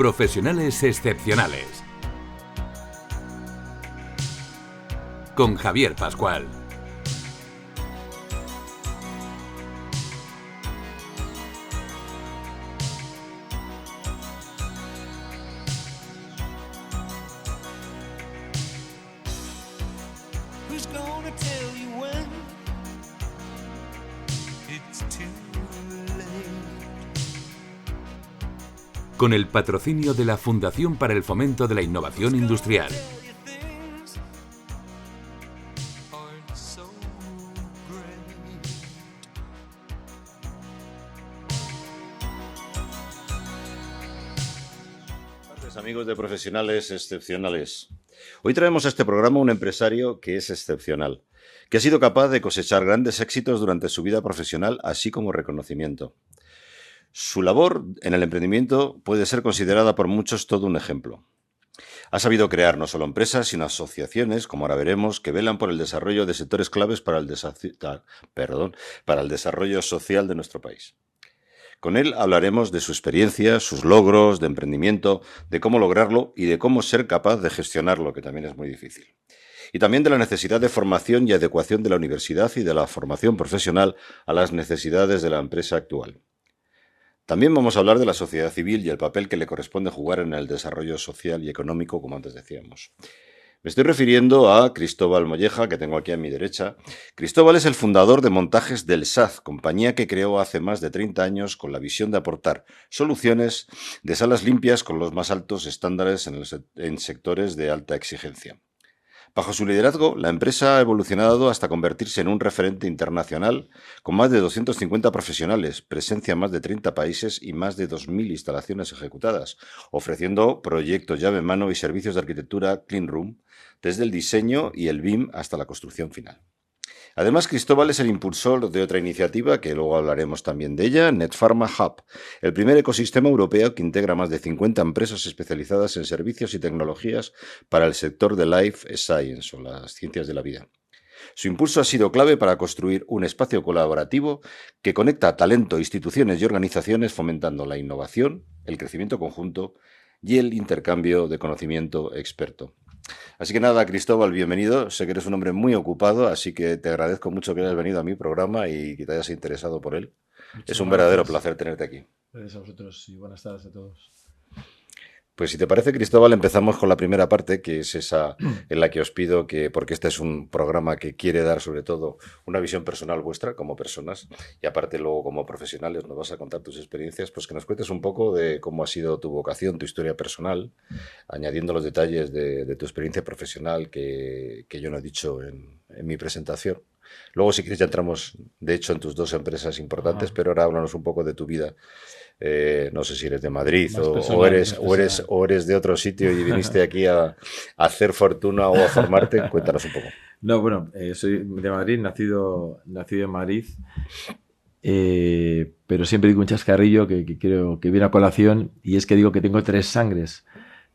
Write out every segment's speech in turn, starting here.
Profesionales excepcionales. Con Javier Pascual. Con el patrocinio de la Fundación para el Fomento de la Innovación Industrial. Amigos de Profesionales Excepcionales. Hoy traemos a este programa un empresario que es excepcional, que ha sido capaz de cosechar grandes éxitos durante su vida profesional, así como reconocimiento. Su labor en el emprendimiento puede ser considerada por muchos todo un ejemplo. Ha sabido crear no solo empresas, sino asociaciones, como ahora veremos, que velan por el desarrollo de sectores claves para el desarrollo social de nuestro país. Con él hablaremos de su experiencia, sus logros de emprendimiento, de cómo lograrlo y de cómo ser capaz de gestionarlo, que también es muy difícil. Y también de la necesidad de formación y adecuación de la universidad y de la formación profesional a las necesidades de la empresa actual. También vamos a hablar de la sociedad civil y el papel que le corresponde jugar en el desarrollo social y económico, como antes decíamos. Me estoy refiriendo a Cristóbal Molleja, que tengo aquí a mi derecha. Cristóbal es el fundador de Montajes del SAZ, compañía que creó hace más de 30 años con la visión de aportar soluciones de salas limpias con los más altos estándares en sectores de alta exigencia. Bajo su liderazgo, la empresa ha evolucionado hasta convertirse en un referente internacional con más de 250 profesionales, presencia en más de 30 países y más de 2.000 instalaciones ejecutadas, ofreciendo proyectos llave en mano y servicios de arquitectura Clean Room, desde el diseño y el BIM hasta la construcción final. Además, Cristóbal es el impulsor de otra iniciativa, que luego hablaremos también de ella, Netpharma Hub, el primer ecosistema europeo que integra más de 50 empresas especializadas en servicios y tecnologías para el sector de Life Science, o las ciencias de la vida. Su impulso ha sido clave para construir un espacio colaborativo que conecta talento, instituciones y organizaciones, fomentando la innovación, el crecimiento conjunto y el intercambio de conocimiento experto. Así que nada, Cristóbal, bienvenido. Sé que eres un hombre muy ocupado, así que te agradezco mucho que hayas venido a mi programa y que te hayas interesado por él. Es un verdadero placer tenerte aquí. Gracias a vosotros y buenas tardes a todos. Pues si te parece, Cristóbal, empezamos con la primera parte, que es esa en la que os pido que, porque este es un programa que quiere dar sobre todo una visión personal vuestra como personas y aparte luego como profesionales nos vas a contar tus experiencias, pues que nos cuentes un poco de cómo ha sido tu vocación, tu historia personal, añadiendo los detalles de tu experiencia profesional que yo no he dicho en mi presentación. Luego, si quieres, ya entramos, de hecho, en tus dos empresas importantes, pero ahora háblanos un poco de tu vida. No sé si eres de Madrid o eres de otro sitio y viniste aquí a hacer fortuna o a formarte. Cuéntanos un poco. No, bueno, soy de Madrid, nacido en Madrid, pero siempre digo un chascarrillo que creo que viene a colación, y es que digo que tengo tres sangres.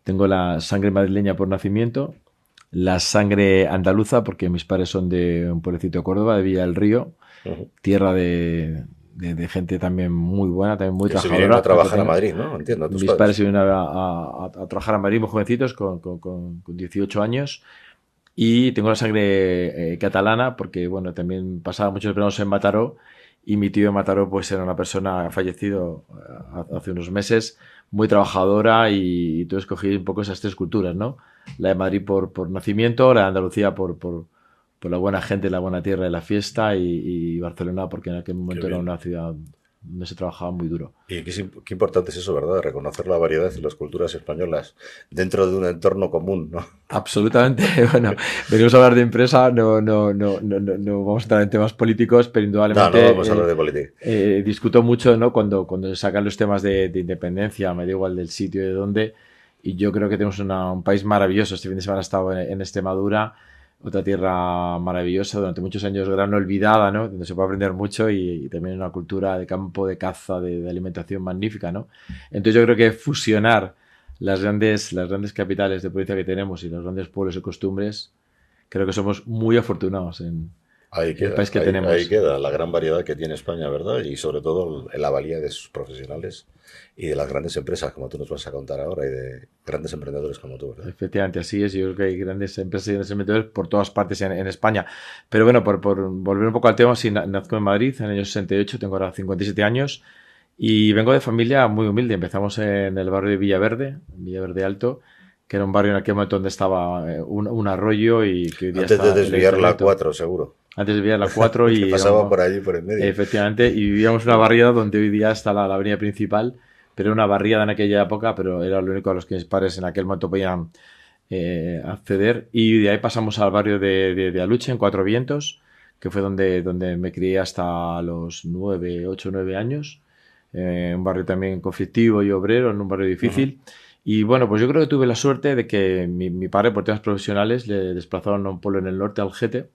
Tengo la sangre madrileña por nacimiento, la sangre andaluza, porque mis padres son de un pueblecito de Córdoba, de Villa del Río, tierra de gente también muy buena, también muy trabajadora. Se vinieron a trabajar a Madrid, ¿no? Entiendo. Mis padres se vinieron a trabajar a Madrid muy jovencitos, con 18 años. Y tengo la sangre catalana, porque bueno, también pasaba muchos veranos en Mataró, y mi tío en Mataró pues era una persona, ha fallecido hace unos meses, muy trabajadora, y tú escogí un poco esas tres culturas, ¿no? La de Madrid por nacimiento, la de Andalucía por la buena gente, la buena tierra de la fiesta, y Barcelona porque en aquel momento era una ciudad donde se trabajaba muy duro. Y qué importante es eso, ¿verdad? Reconocer la variedad de las culturas españolas dentro de un entorno común, ¿no? Absolutamente. Bueno, venimos a hablar de empresa, no vamos a entrar en temas políticos, pero indudablemente... No vamos a hablar de política. Discuto mucho, ¿no? Cuando se sacan los temas de independencia, me da igual del sitio y de dónde, y yo creo que tenemos un país maravilloso. Este fin de semana he estado en Extremadura, otra tierra maravillosa, durante muchos años gran olvidada, ¿no? Donde se puede aprender mucho, y también una cultura de campo, de caza, de alimentación magnífica, ¿no? Entonces yo creo que fusionar las grandes capitales de provincia que tenemos y los grandes pueblos y costumbres, creo que somos muy afortunados en Ahí el queda, país que tenemos. ahí queda la gran variedad que tiene España, ¿verdad? Y sobre todo la valía de sus profesionales y de las grandes empresas, como tú nos vas a contar ahora, y de grandes emprendedores como tú, ¿verdad? Efectivamente, así es. Yo creo que hay grandes empresas y grandes emprendedores por todas partes en España. Pero bueno, por volver un poco al tema, sí, nazco en Madrid en el año 68, tengo ahora 57 años y vengo de familia muy humilde. Empezamos en el barrio de Villaverde Alto, que era un barrio en aquel momento donde estaba un arroyo y que hoy día Antes de está el desviar la ayuntamiento. 4, seguro. Antes vivía la 4 Que y pasaba por allí, por el medio. efectivamente, y vivíamos en una barriada donde hoy día está la avenida principal, pero era una barriada en aquella época, pero era lo único a los que mis padres en aquel momento podían acceder. Y de ahí pasamos al barrio de Aluche, en Cuatro Vientos, que fue donde me crié hasta los 8 9 años. Un barrio también conflictivo y obrero, en un barrio difícil. Y bueno, pues yo creo que tuve la suerte de que mi padre, por temas profesionales, le desplazaron a un pueblo en el norte, Algete,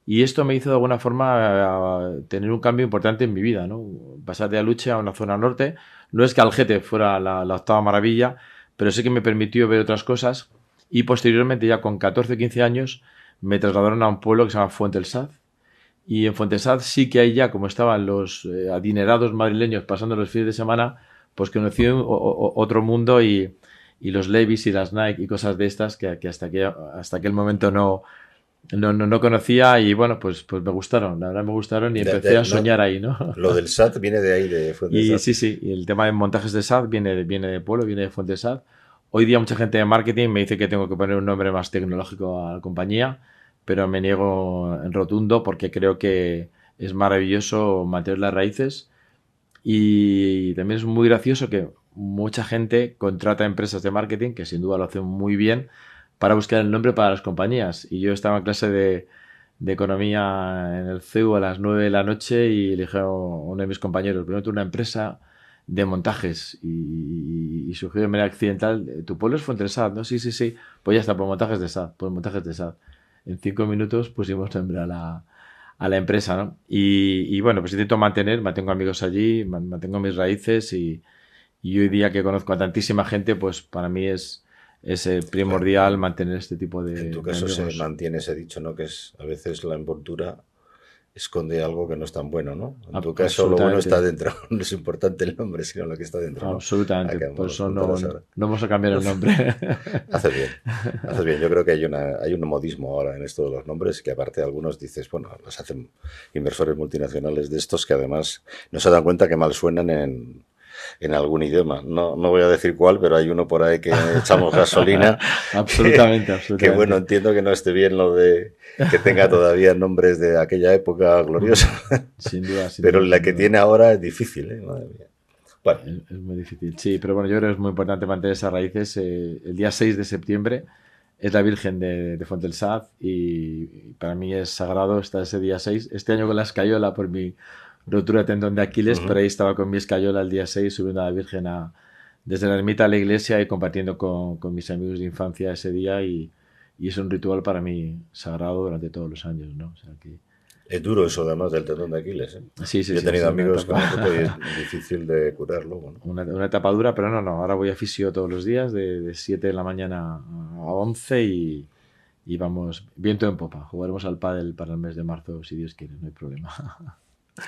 y esto me hizo de alguna forma tener un cambio importante en mi vida, ¿no? Pasar de Aluche a una zona norte. No es que Algete fuera la octava maravilla, pero sí que me permitió ver otras cosas. Y posteriormente, ya con 14 15 años, me trasladaron a un pueblo que se llama Fuentesad. Y en Fuentesad sí que ahí ya, como estaban los adinerados madrileños pasando los fines de semana, pues conocí otro mundo y los Levi's y las Nike y cosas de estas que hasta aquel momento no conocía y bueno, pues me gustaron, la verdad me gustaron y empecé a No, soñar ahí, ¿no? lo del SAT viene de ahí, de Y Fuentesat. sí, y el tema de montajes de SAD viene de pueblo, viene de Fuente SAD. Hoy día mucha gente de marketing me dice que tengo que poner un nombre más tecnológico a la compañía, pero me niego en rotundo porque creo que es maravilloso mantener las raíces y también es muy gracioso que mucha gente contrata empresas de marketing, que sin duda lo hacen muy bien, para buscar el nombre para las compañías. Y yo estaba en clase de economía en el CEU a las 9 de la noche y le dije a uno de mis compañeros, primero tengo una empresa de montajes y surgió de manera accidental, tu pueblo es Fuentesad, ¿no? Sí, pues ya está, por montajes de SAD, por montajes de SAD. En 5 minutos pusimos nombre a la empresa, ¿no? Y bueno, pues intento mantengo amigos allí, mantengo mis raíces y hoy día que conozco a tantísima gente, pues para mí es Claro, primordial mantener este tipo en tu de caso se amigos. mantiene ese dicho, ¿no? Que es a veces la envoltura esconde algo que no es tan bueno, ¿no? En tu caso lo bueno está Absolutamente, dentro. No es importante el nombre, sino lo que está dentro, ¿no? A absolutamente. que Por nos eso contarás no ahora. vamos a cambiar el nombre. Haces bien, haces bien. Yo creo que hay un modismo ahora en esto de los nombres que aparte algunos dices, bueno, los hacen inversores multinacionales de estos que además no se dan cuenta que mal suenan en algún idioma. No voy a decir cuál, pero hay uno por ahí que echamos gasolina Absolutamente, que bueno, absolutamente. entiendo que no esté bien lo de que tenga todavía nombres de aquella época gloriosa, Sin duda, sin pero duda, la sin que duda. tiene ahora es difícil, ¿eh? Madre mía. Bueno, Es muy difícil. Sí, pero bueno, yo creo que es muy importante mantener esas raíces. El día 6 de septiembre es la Virgen de Fuentesad y para mí es sagrado estar ese día 6. Este año con la escayola por mi rotura de tendón de Aquiles, pero ahí estaba con mi escayola el día 6 subiendo a la Virgen desde la ermita a la iglesia y compartiendo con mis amigos de infancia ese día y es un ritual para mí sagrado durante todos los años, ¿no? O sea que es duro eso además del tendón de Aquiles, ¿eh? sí, Yo he ha tenido sido una amigos que etapa. me han roto y es difícil de curar luego, ¿no? Una etapa dura, pero no. Ahora voy a fisio todos los días, de 7 de la mañana a 11 y vamos viento en popa. Jugaremos al pádel para el mes de marzo, si Dios quiere, no hay problema.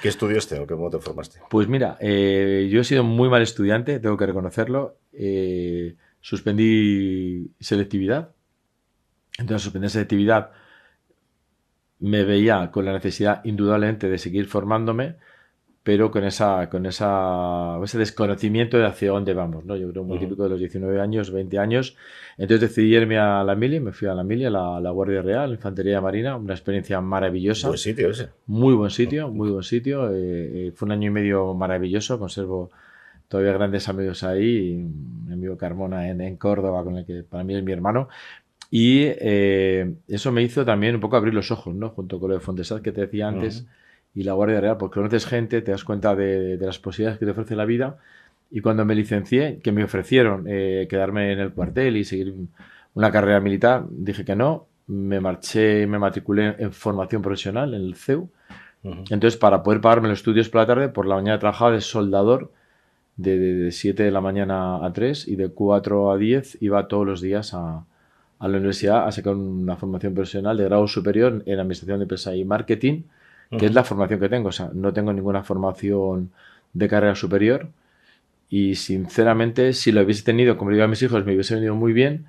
¿Qué estudiaste o cómo te formaste? Pues mira, yo he sido muy mal estudiante, tengo que reconocerlo. Suspendí selectividad. Entonces, suspender selectividad me veía con la necesidad indudablemente de seguir formándome, pero ese desconocimiento de hacia dónde vamos, ¿no? Yo creo muy típico de los 19 años, 20 años. Entonces decidí irme a la mili, me fui a la mili, a la Guardia Real, Infantería Marina, una experiencia Buen maravillosa, sitio ese. muy buen sitio, muy buen sitio. Fue un año y medio maravilloso, conservo todavía grandes amigos ahí, y mi amigo Carmona en Córdoba, con el que para mí es mi hermano. Y eso me hizo también un poco abrir los ojos, ¿no? Junto con lo de Fontesat que te decía antes y la Guardia Real, porque conoces gente, te das cuenta de las posibilidades que te ofrece la vida. Y cuando me licencié, que me ofrecieron quedarme en el cuartel y seguir una carrera militar, dije que no. Me marché, me matriculé en formación profesional en el CEU. Entonces, para poder pagarme los estudios por la tarde, por la mañana trabajaba de soldador de 7 de la mañana a 3 y de 4 a 10 iba todos los días a a la universidad a sacar una formación profesional de grado superior en Administración de Empresa y Marketing, que es la formación que tengo. O sea, no tengo ninguna formación de carrera superior y, sinceramente, si lo hubiese tenido, como digo a mis hijos, me hubiese venido muy bien,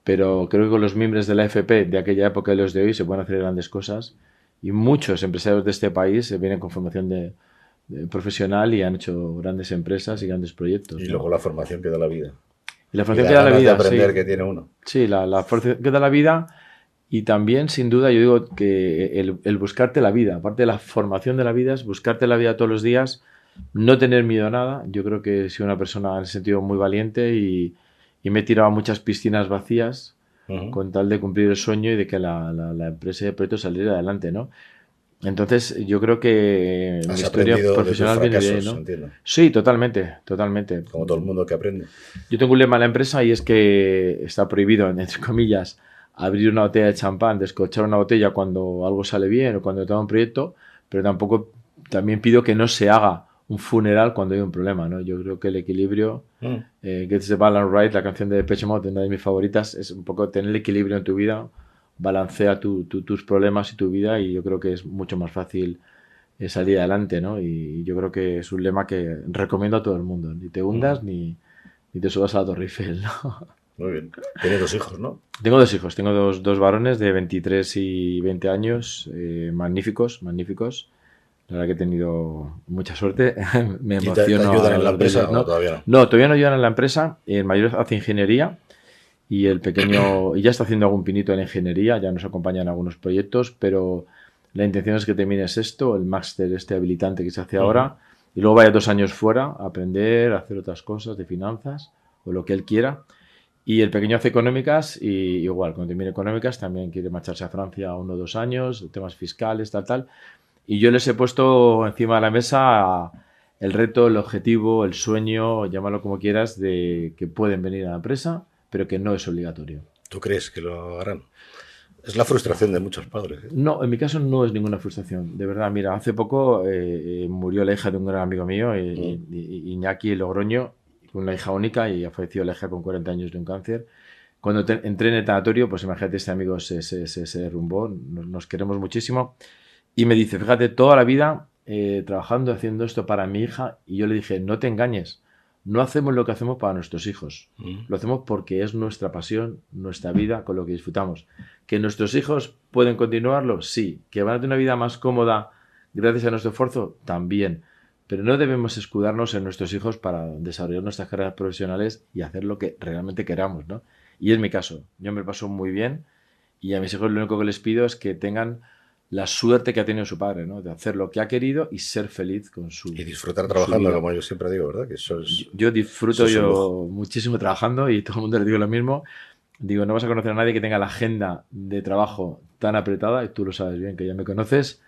pero creo que con los miembros de la FP de aquella época y los de hoy se pueden hacer grandes cosas y muchos empresarios de este país vienen con formación de profesional y han hecho grandes empresas y grandes proyectos. Y ¿no? luego la formación que da la vida. Y la Y formación las que da la ganas de vida, aprender sí. que tiene uno. Sí, la formación que da la vida y también, sin duda, yo digo que el buscarte la vida, aparte de la formación de la vida, es buscarte la vida todos los días, no tener miedo a nada. Yo creo que he sido una persona en ese sentido muy valiente y me he tirado a muchas piscinas vacías con tal de cumplir el sueño y de que la empresa y el proyecto saliera adelante, ¿no? Entonces, yo creo que mi Has historia aprendido de tus profesional viene de ahí, fracasos, ¿no? entiendo. Sí, totalmente, totalmente. Como todo el mundo que aprende. Yo tengo un lema en la empresa y es que está prohibido, entre comillas, abrir una botella de champán, descorchar una botella cuando algo sale bien o cuando te da un proyecto, pero también pido que no se haga un funeral cuando hay un problema, ¿no? Yo creo que el equilibrio, Gets the Balance Right, la canción de Depeche Mode, una de mis favoritas, es un poco tener el equilibrio en tu vida, balancea tus problemas y tu vida y yo creo que es mucho más fácil salir adelante, ¿no? Y yo creo que es un lema que recomiendo a todo el mundo, ni te hundas ni te subas a la Torre Eiffel, ¿no? Muy bien. Tienes 2 hijos, ¿no? Tengo 2 hijos, tengo dos varones de 23 y 20 años, magníficos, magníficos. La verdad que he tenido mucha suerte. Me ¿Y te emociono. ayudan en la hablar de empresa ellos, ¿no? o todavía no? No, todavía no ayudan en la empresa. El mayor hace ingeniería y el pequeño y ya está haciendo algún pinito en ingeniería, ya nos acompaña en algunos proyectos, pero la intención es que termine esto, el máster este habilitante que se hace ahora, y luego vaya 2 años fuera a aprender, a hacer otras cosas de finanzas o lo que él quiera. Y el pequeño hace económicas y igual, cuando termine económicas también quiere marcharse a Francia 1 o 2 años, temas fiscales, tal. Y yo les he puesto encima de la mesa el reto, el objetivo, el sueño, llámalo como quieras, de que pueden venir a la empresa, pero que no es obligatorio. ¿Tú crees que lo harán? Es la frustración de muchos padres, ¿eh? No, en mi caso no es ninguna frustración. De verdad, mira, hace poco murió la hija de un gran amigo mío, Iñaki Logroño, una hija única, y ha fallecido la hija con 40 años de un cáncer. Cuando entré en el tanatorio, pues imagínate, este amigo se derrumbó, nos queremos muchísimo. Y me dice, fíjate, toda la vida trabajando, haciendo esto para mi hija, y yo le dije, no te engañes, no hacemos lo que hacemos para nuestros hijos, lo hacemos porque es nuestra pasión, nuestra vida, con lo que disfrutamos. ¿Que nuestros hijos pueden continuarlo? Sí. ¿Que van a tener una vida más cómoda gracias a nuestro esfuerzo? También. Pero no debemos escudarnos en nuestros hijos para desarrollar nuestras carreras profesionales y hacer lo que realmente queramos, ¿no? Y es mi caso. Yo me lo paso muy bien y a mis hijos lo único que les pido es que tengan la suerte que ha tenido su padre, ¿no? De hacer lo que ha querido y ser feliz con su Y disfrutar con su trabajando, vida. como yo siempre digo, ¿verdad? Que eso es, Yo disfruto eso es un lujo. muchísimo trabajando y todo el mundo le digo lo mismo. Digo, no vas a conocer a nadie que tenga la agenda de trabajo tan apretada, y tú lo sabes bien, que ya me conoces,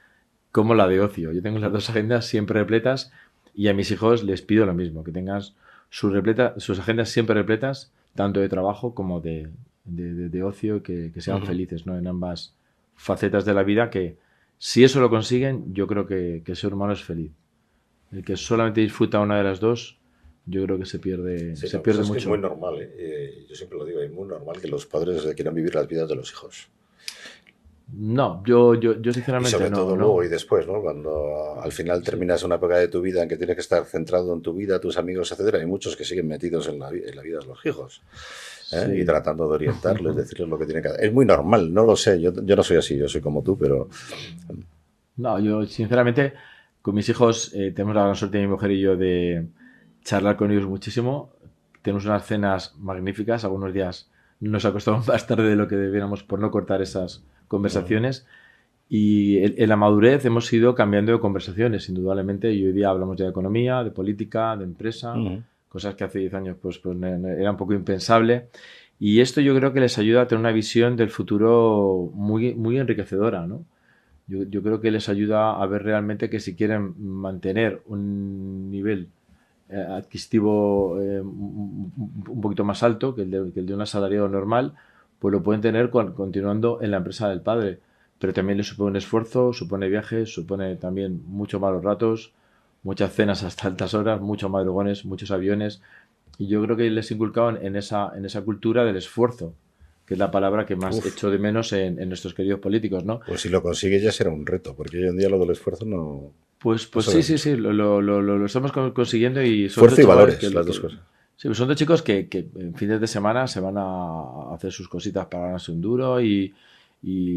como la de ocio. Yo tengo las 2 agendas siempre repletas y a mis hijos les pido lo mismo, que tengan sus agendas siempre repletas, tanto de trabajo como de ocio, que sean felices, ¿no? En ambas facetas de la vida, que si eso lo consiguen, yo creo que el ser humano es feliz. El que solamente disfruta una de las dos, yo creo que se pierde, Sí, se no, pierde pues es que es mucho. muy normal, ¿eh? Yo siempre lo digo, es muy normal que los padres quieran vivir las vidas de los hijos. No, yo Y sinceramente sobre todo no. luego y después, ¿no? Cuando al final terminas una época de tu vida en que tienes que estar centrado en tu vida, tus amigos, etcétera. Hay muchos que siguen metidos en la vida de los hijos, ¿eh? Sí. Y tratando de orientarles, decirles lo que tienen que hacer. Es muy normal, no lo sé. Yo no soy así, yo soy como tú, pero No, yo sinceramente con mis hijos tenemos la gran suerte, mi mujer y yo, de charlar con ellos muchísimo. Tenemos unas cenas magníficas, algunos días nos acostamos más tarde de lo que debiéramos por no cortar esas conversaciones. Y en la madurez hemos ido cambiando de conversaciones, indudablemente, y hoy día hablamos de economía, de política, de empresa, cosas que hace 10 años pues era un poco impensable. Y esto yo creo que les ayuda a tener una visión del futuro muy, muy enriquecedora, ¿no? Yo creo que les ayuda a ver realmente que si quieren mantener un nivel adquisitivo un poquito más alto que el de un asalariado normal, pues lo pueden tener continuando en la empresa del padre. Pero también le supone un esfuerzo, supone viajes, supone también muchos malos ratos, muchas cenas hasta altas horas, muchos madrugones, muchos aviones. Y yo creo que les inculcaban en esa cultura del esfuerzo, que es la palabra que más Uf. echo de menos en nuestros queridos políticos, ¿no? Pues si lo consigues ya será un reto, porque hoy en día lo del esfuerzo no... Pues no se sí, ve sí, mucho. sí, lo estamos consiguiendo y son Esfuerzo y dos chavales valores, las dos cosas. sí, son dos chicos que en fines de semana se van a hacer sus cositas para ganarse un duro y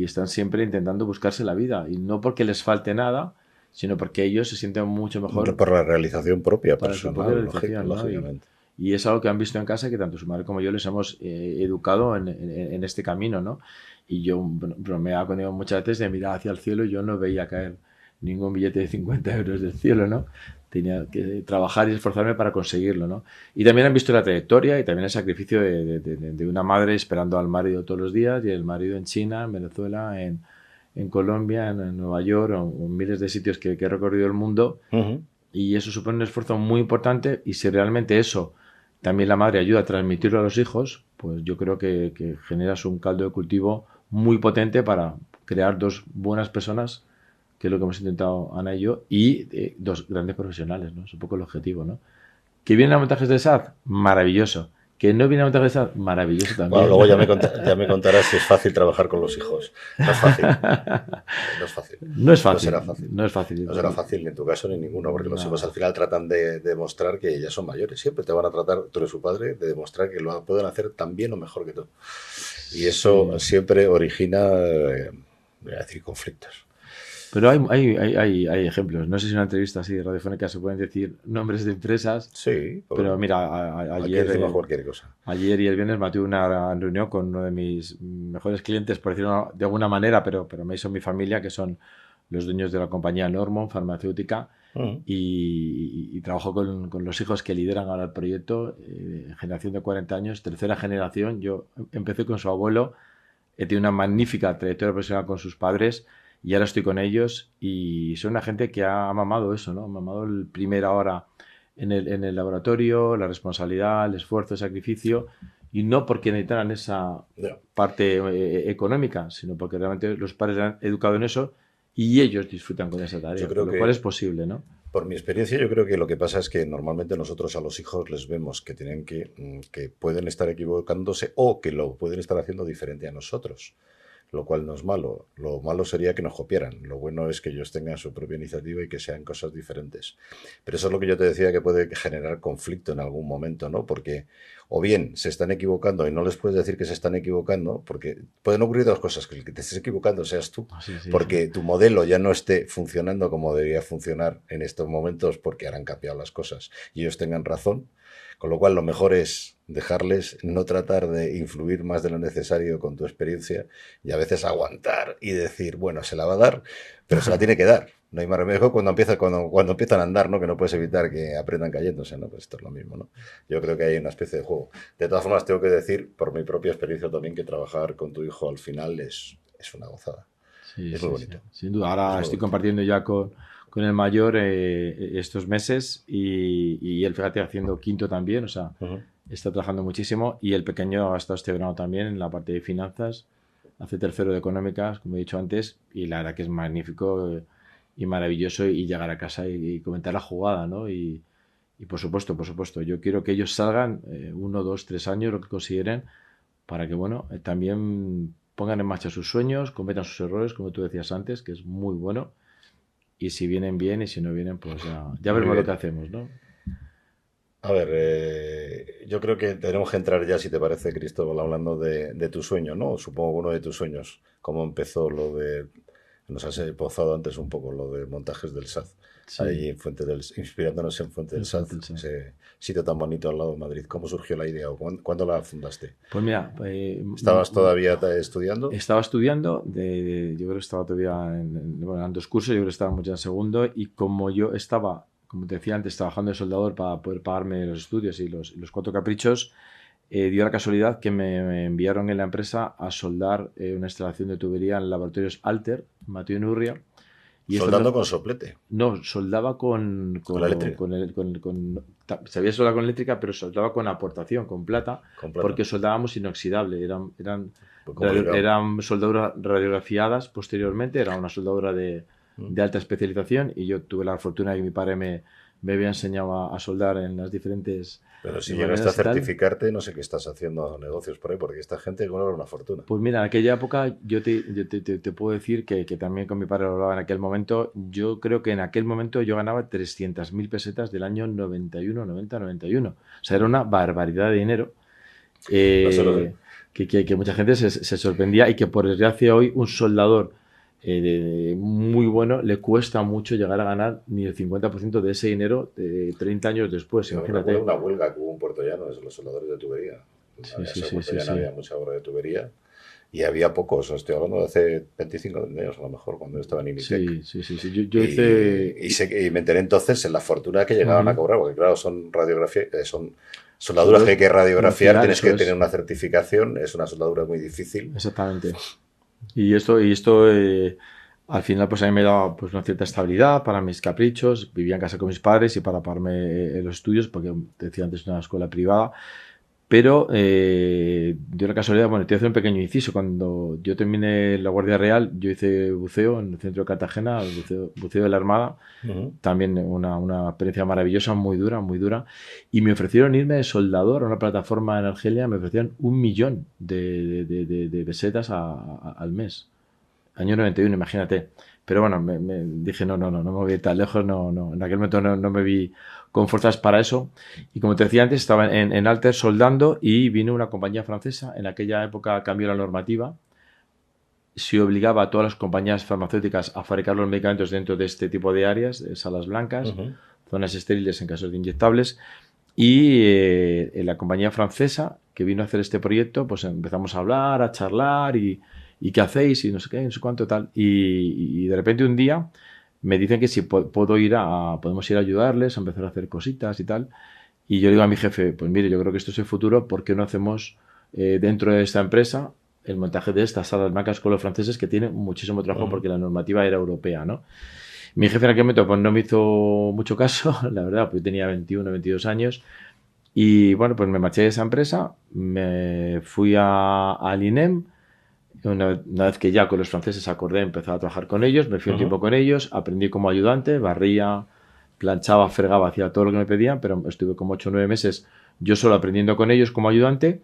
están siempre intentando buscarse la vida. Y no porque les falte nada, sino porque ellos se sienten mucho mejor Por la realización propia, para su propia personal, realización, ¿no? lógicamente. Y es algo que han visto en casa que tanto su madre como yo les hemos educado en este camino, ¿no? Y yo bromeaba con ellos muchas veces de mirar hacia el cielo y yo no veía caer ningún billete de 50 euros del cielo, ¿no? Tenía que trabajar y esforzarme para conseguirlo, ¿no? Y también han visto la trayectoria y también el sacrificio de una madre esperando al marido todos los días y el marido en China, en Venezuela, en Colombia, en Nueva York, o en miles de sitios que he recorrido el mundo. Ujú. Y eso supone un esfuerzo muy importante y si realmente eso también la madre ayuda a transmitirlo a los hijos, pues yo creo que generas un caldo de cultivo muy potente para crear dos buenas personas, que es lo que hemos intentado Ana y yo, y dos grandes profesionales, ¿no? Es un poco el objetivo, ¿no? ¿Que vienen a montajes de SAD? Maravilloso. ¿Que no vienen a montajes de SAD? Maravilloso también. Bueno, luego ya me contarás si es fácil trabajar con los hijos. No es fácil. No es fácil. No es fácil. No será fácil. No es fácil. No será fácil ni en tu caso ni en ninguno, porque los No. hijos al final tratan de demostrar que ya son mayores. Siempre te van a tratar, tú eres su padre, de demostrar que lo pueden hacer tan bien o mejor que tú. Y eso siempre origina, voy a decir, conflictos. Pero hay ejemplos. No sé si en una entrevista así radiofónica se pueden decir nombres de empresas. Sí, Pero mira, aquí ayer, decimos cualquier cosa. ayer y el viernes me tuve una reunión con uno de mis mejores clientes, por decirlo de alguna manera, pero me hizo mi familia, que son los dueños de la compañía Normon Farmacéutica, y trabajo con los hijos que lideran ahora el proyecto, generación de 40 años, tercera generación. Yo empecé con su abuelo, he tenido una magnífica trayectoria profesional con sus padres y ahora estoy con ellos y son una gente que ha mamado eso, ¿no? Ha mamado el primera hora en el laboratorio, la responsabilidad, el esfuerzo, el sacrificio, y no porque necesitaran esa parte económica, sino porque realmente los padres han educado en eso y ellos disfrutan con esa tarea, Yo creo lo cual es posible, ¿no? Por mi experiencia, yo creo que lo que pasa es que normalmente nosotros a los hijos les vemos que tienen que pueden estar equivocándose o que lo pueden estar haciendo diferente a nosotros, lo cual no es malo. Lo malo sería que nos copiaran. Lo bueno es que ellos tengan su propia iniciativa y que sean cosas diferentes. Pero eso es lo que yo te decía, que puede generar conflicto en algún momento, ¿no? Porque o bien se están equivocando y no les puedes decir que se están equivocando, porque pueden ocurrir dos cosas, que el que te estés equivocando seas tú, porque tu modelo ya no esté funcionando como debería funcionar en estos momentos, porque ahora han cambiado las cosas y ellos tengan razón. Con lo cual, lo mejor es dejarles, no tratar de influir más de lo necesario con tu experiencia y a veces aguantar y decir, bueno, se la va a dar, pero se la tiene que dar. No hay más remedio cuando empiezan a andar, ¿no? Que no puedes evitar que aprendan cayéndose, ¿no? Pues esto es lo mismo, ¿no? Yo creo que hay una especie de juego. De todas formas, tengo que decir, por mi propia experiencia también, que trabajar con tu hijo al final es una gozada. Sí, es muy bonito. Sí. Sin duda. Ahora estoy compartiendo ya con el mayor estos meses y él, fíjate, haciendo quinto también, o sea, está trabajando muchísimo y el pequeño ha estado este verano también en la parte de finanzas, hace tercero de económicas, como he dicho antes, y la verdad que es magnífico y maravilloso y llegar a casa y comentar la jugada, ¿no? Y por supuesto, yo quiero que ellos salgan 1, 2, 3 años, lo que consideren, para que, bueno, también pongan en marcha sus sueños, cometan sus errores, como tú decías antes, que es muy bueno. Y si vienen bien y si no vienen, pues ya veremos lo que hacemos, ¿no? A ver, yo creo que tenemos que entrar ya, si te parece, Cristóbal, hablando de tu sueño, ¿no? Supongo uno de tus sueños. ¿Cómo empezó lo de... Nos has esbozado antes un poco lo de montajes del SAD, sí. Ahí en inspirándonos en Fuente del SAD, ese sitio tan bonito al lado de Madrid. ¿Cómo surgió la idea o cuándo la fundaste? Pues mira... ¿Estabas todavía estudiando? Estaba estudiando, yo creo que estaba todavía en 2 cursos, yo creo que estaba mucho en segundo, y como yo estaba, como te decía antes, trabajando de soldador para poder pagarme los estudios y los 4 caprichos, dio la casualidad que me enviaron en la empresa a soldar una instalación de tubería en laboratorios Alter, Mateo y Nurria. ¿Soldando con soplete? No, soldaba con la eléctrica. Sabía soldar con eléctrica, pero soldaba con aportación, con plata. Porque soldábamos inoxidable. Eran soldaduras radiografiadas posteriormente, era una soldadura de alta especialización y yo tuve la fortuna de que mi padre me me había enseñado a soldar en las diferentes Pero si maneras llegaste a y tal. certificarte, no sé qué estás haciendo negocios por ahí, porque esta gente cobra una fortuna. Pues mira, en aquella época yo te puedo decir que también con mi padre lo hablaba en aquel momento. Yo creo que en aquel momento yo ganaba 300.000 pesetas del año 91, 90, 91. O sea, era una barbaridad de dinero. No se lo sé. Que mucha gente se sorprendía y que por desgracia hoy un soldador muy bueno le cuesta mucho llegar a ganar ni el 50% de ese dinero 30 años después, Yo imagínate. recuerdo una huelga que hubo en Puerto Llano de los soldadores de tubería. Sí, En sí, sí, Puerto sí, Llano sí. había mucha obra de tubería y había pocos. Estoy hablando de hace 25 años a lo mejor, cuando yo estaba en Imitec. Sí. Yo hice... Y me enteré entonces en la fortuna que llegaban a Ujú. cobrar, porque claro, son radiografía, son soldaduras que hay que radiografiar, Conocer, tienes eso que es. tener una certificación, es una soldadura muy difícil. Exactamente. Y esto al final pues a mí me daba pues una cierta estabilidad para mis caprichos. Vivía en casa con mis padres y para pagarme los estudios, porque te decía antes una escuela privada. Pero de una casualidad, bueno, te voy a hacer un pequeño inciso. Cuando yo terminé la Guardia Real, yo hice buceo en el centro de Cartagena, el buceo de la Armada. Ujú. También una experiencia maravillosa, muy dura, muy dura. Y me ofrecieron irme de soldador a una plataforma en Argelia, me ofrecieron 1 millón de pesetas al mes. Año 91, imagínate. Pero bueno, me dije, no me voy tan lejos, no. En aquel momento no me vi con fuerzas para eso. Y como te decía antes, estaba en Alter soldando y vino una compañía francesa. En aquella época cambió la normativa. Se obligaba a todas las compañías farmacéuticas a fabricar los medicamentos dentro de este tipo de áreas, de salas blancas, Ujú. zonas estériles en casos de inyectables. Y en la compañía francesa que vino a hacer este proyecto, pues empezamos a hablar, a charlar y qué hacéis y no sé qué, no sé cuánto tal. Y de repente un día me dicen que si podemos ir a ayudarles, a empezar a hacer cositas y tal. Y yo digo a mi jefe, pues mire, yo creo que esto es el futuro, ¿por qué no hacemos dentro de esta empresa el montaje de estas salas blancas con los franceses que tienen muchísimo trabajo Ujú. porque la normativa era europea, ¿no? Mi jefe en aquel momento pues no me hizo mucho caso, la verdad, pues tenía 21, 22 años y bueno, pues me marché de esa empresa, me fui al INEM, una vez que ya con los franceses acordé empezar a trabajar con ellos, me fui un Ujú. tiempo con ellos, aprendí como ayudante, barría, planchaba, fregaba, hacía todo lo que me pedían, pero estuve como 8 o 9 meses yo solo aprendiendo con ellos como ayudante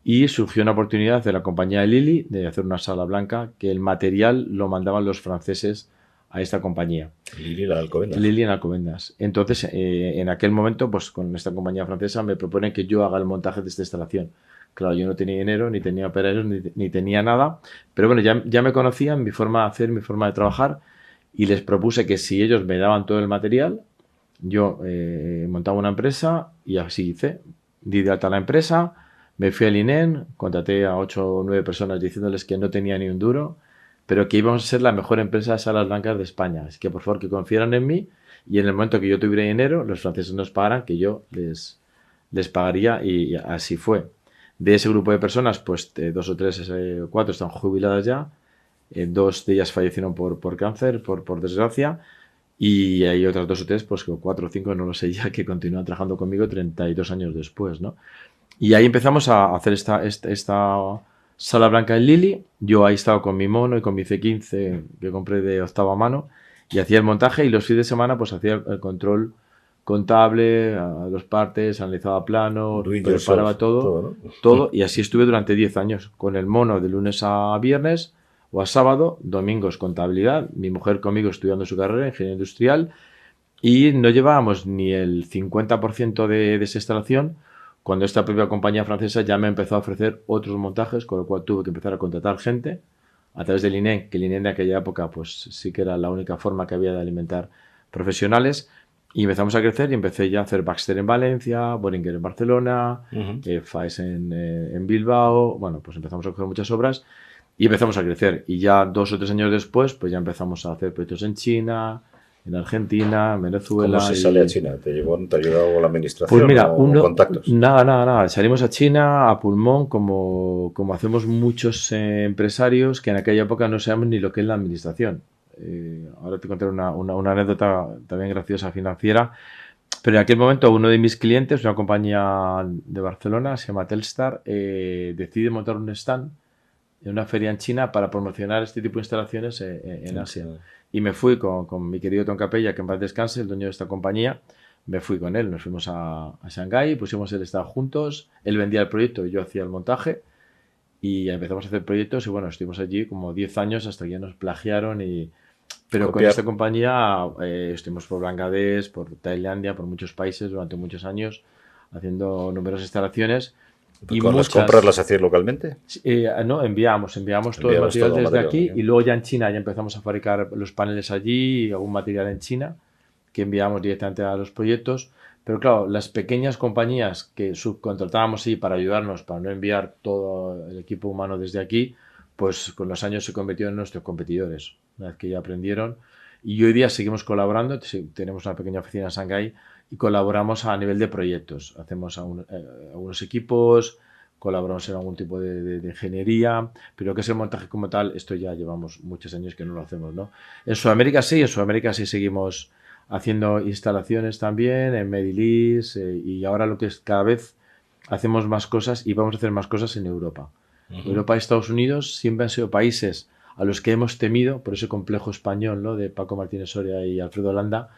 y surgió una oportunidad de la compañía de Lili de hacer una sala blanca que el material lo mandaban los franceses a esta compañía. Lili la de Alcobendas. Lili en Alcobendas. Entonces, en aquel momento, pues con esta compañía francesa me proponen que yo haga el montaje de esta instalación. Claro, yo no tenía dinero, ni tenía operarios, ni tenía nada, pero bueno, ya me conocían, mi forma de hacer, mi forma de trabajar, y les propuse que si ellos me daban todo el material, yo montaba una empresa y así hice. Di de alta la empresa, me fui al INEM, contraté a 8 o 9 personas diciéndoles que no tenía ni un duro, pero que íbamos a ser la mejor empresa de salas blancas de España. Así que por favor que confiaran en mí y en el momento que yo tuviera dinero, los franceses nos pagaran, que yo les pagaría y así fue. De ese grupo de personas, pues 2 o 3, 4 están jubiladas ya, 2 de ellas fallecieron por cáncer, por desgracia, y hay otras 2 o 3, pues 4 o 5, no lo sé ya, que continúan trabajando conmigo 32 años después, ¿no? Y ahí empezamos a hacer esta sala blanca en Lili. Yo ahí estaba con mi mono y con mi C15 que compré de octava mano y hacía el montaje y los fines de semana pues hacía el control contable, a los partes, analizaba planos, Do it preparaba yourself, todo, todo, ¿no? todo y así estuve durante 10 años con el mono de lunes a viernes o a sábado, domingos contabilidad, mi mujer conmigo estudiando su carrera, ingeniería industrial y no llevábamos ni el 50% de esa instalación cuando esta propia compañía francesa ya me empezó a ofrecer otros montajes, con lo cual tuve que empezar a contratar gente a través del INEM, que el INEM de aquella época pues sí que era la única forma que había de alimentar profesionales y empezamos a crecer y empecé ya a hacer Baxter en Valencia, Boehringer en Barcelona, Ujú. FAES en Bilbao, bueno, pues empezamos a coger muchas obras y empezamos a crecer y ya 2 o 3 años después pues ya empezamos a hacer proyectos en China, en Argentina, en Venezuela. ¿Cómo se sale a China? ¿Te ha ayudado la administración Pues mira, o contactos? nada. Salimos a China a pulmón, como hacemos muchos empresarios que en aquella época no sabemos ni lo que es la administración. Ahora te contaré una anécdota también graciosa financiera. Pero en aquel momento uno de mis clientes, una compañía de Barcelona, se llama Telstar, decide montar un stand en una feria en China para promocionar este tipo de instalaciones en Asia. Y me fui con mi querido Tom Capella, que en paz descanse, el dueño de esta compañía, me fui con él, nos fuimos a Shanghái, pusimos el stand juntos, él vendía el proyecto y yo hacía el montaje y empezamos a hacer proyectos y bueno, estuvimos allí como 10 años hasta que ya nos plagiaron pero con esta compañía estuvimos por Bangladesh, por Tailandia, por muchos países durante muchos años haciendo numerosas instalaciones. ¿Y con las compras las hacíais localmente? No, enviamos todo el material desde aquí y luego ya en China ya empezamos a fabricar los paneles allí y algún material en China que enviamos directamente a los proyectos. Pero claro, las pequeñas compañías que subcontratábamos ahí para ayudarnos, para no enviar todo el equipo humano desde aquí, pues con los años se convirtieron en nuestros competidores. Una vez que ya aprendieron. Y hoy día seguimos colaborando. Tenemos una pequeña oficina en Shanghái y colaboramos a nivel de proyectos. Hacemos algunos equipos, colaboramos en algún tipo de ingeniería, pero que es el montaje como tal, esto ya llevamos muchos años que no lo hacemos, ¿no? En Sudamérica sí seguimos haciendo instalaciones también, en Medilis, y ahora lo que es cada vez hacemos más cosas y vamos a hacer más cosas en Europa. Europa y Estados Unidos siempre han sido países a los que hemos temido por ese complejo español, ¿no? De Paco Martínez Soria y Alfredo Landa,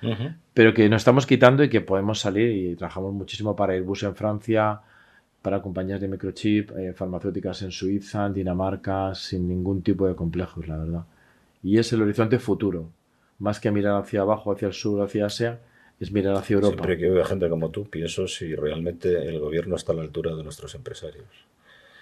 pero que nos estamos quitando y que podemos salir y trabajamos muchísimo para Airbus en Francia, para compañías de microchip, farmacéuticas en Suiza, en Dinamarca, sin ningún tipo de complejos, la verdad. Y es el horizonte futuro, más que mirar hacia abajo, hacia el sur, hacia Asia, es mirar hacia Europa. Siempre que veo a gente como tú, pienso si realmente el gobierno está a la altura de nuestros empresarios.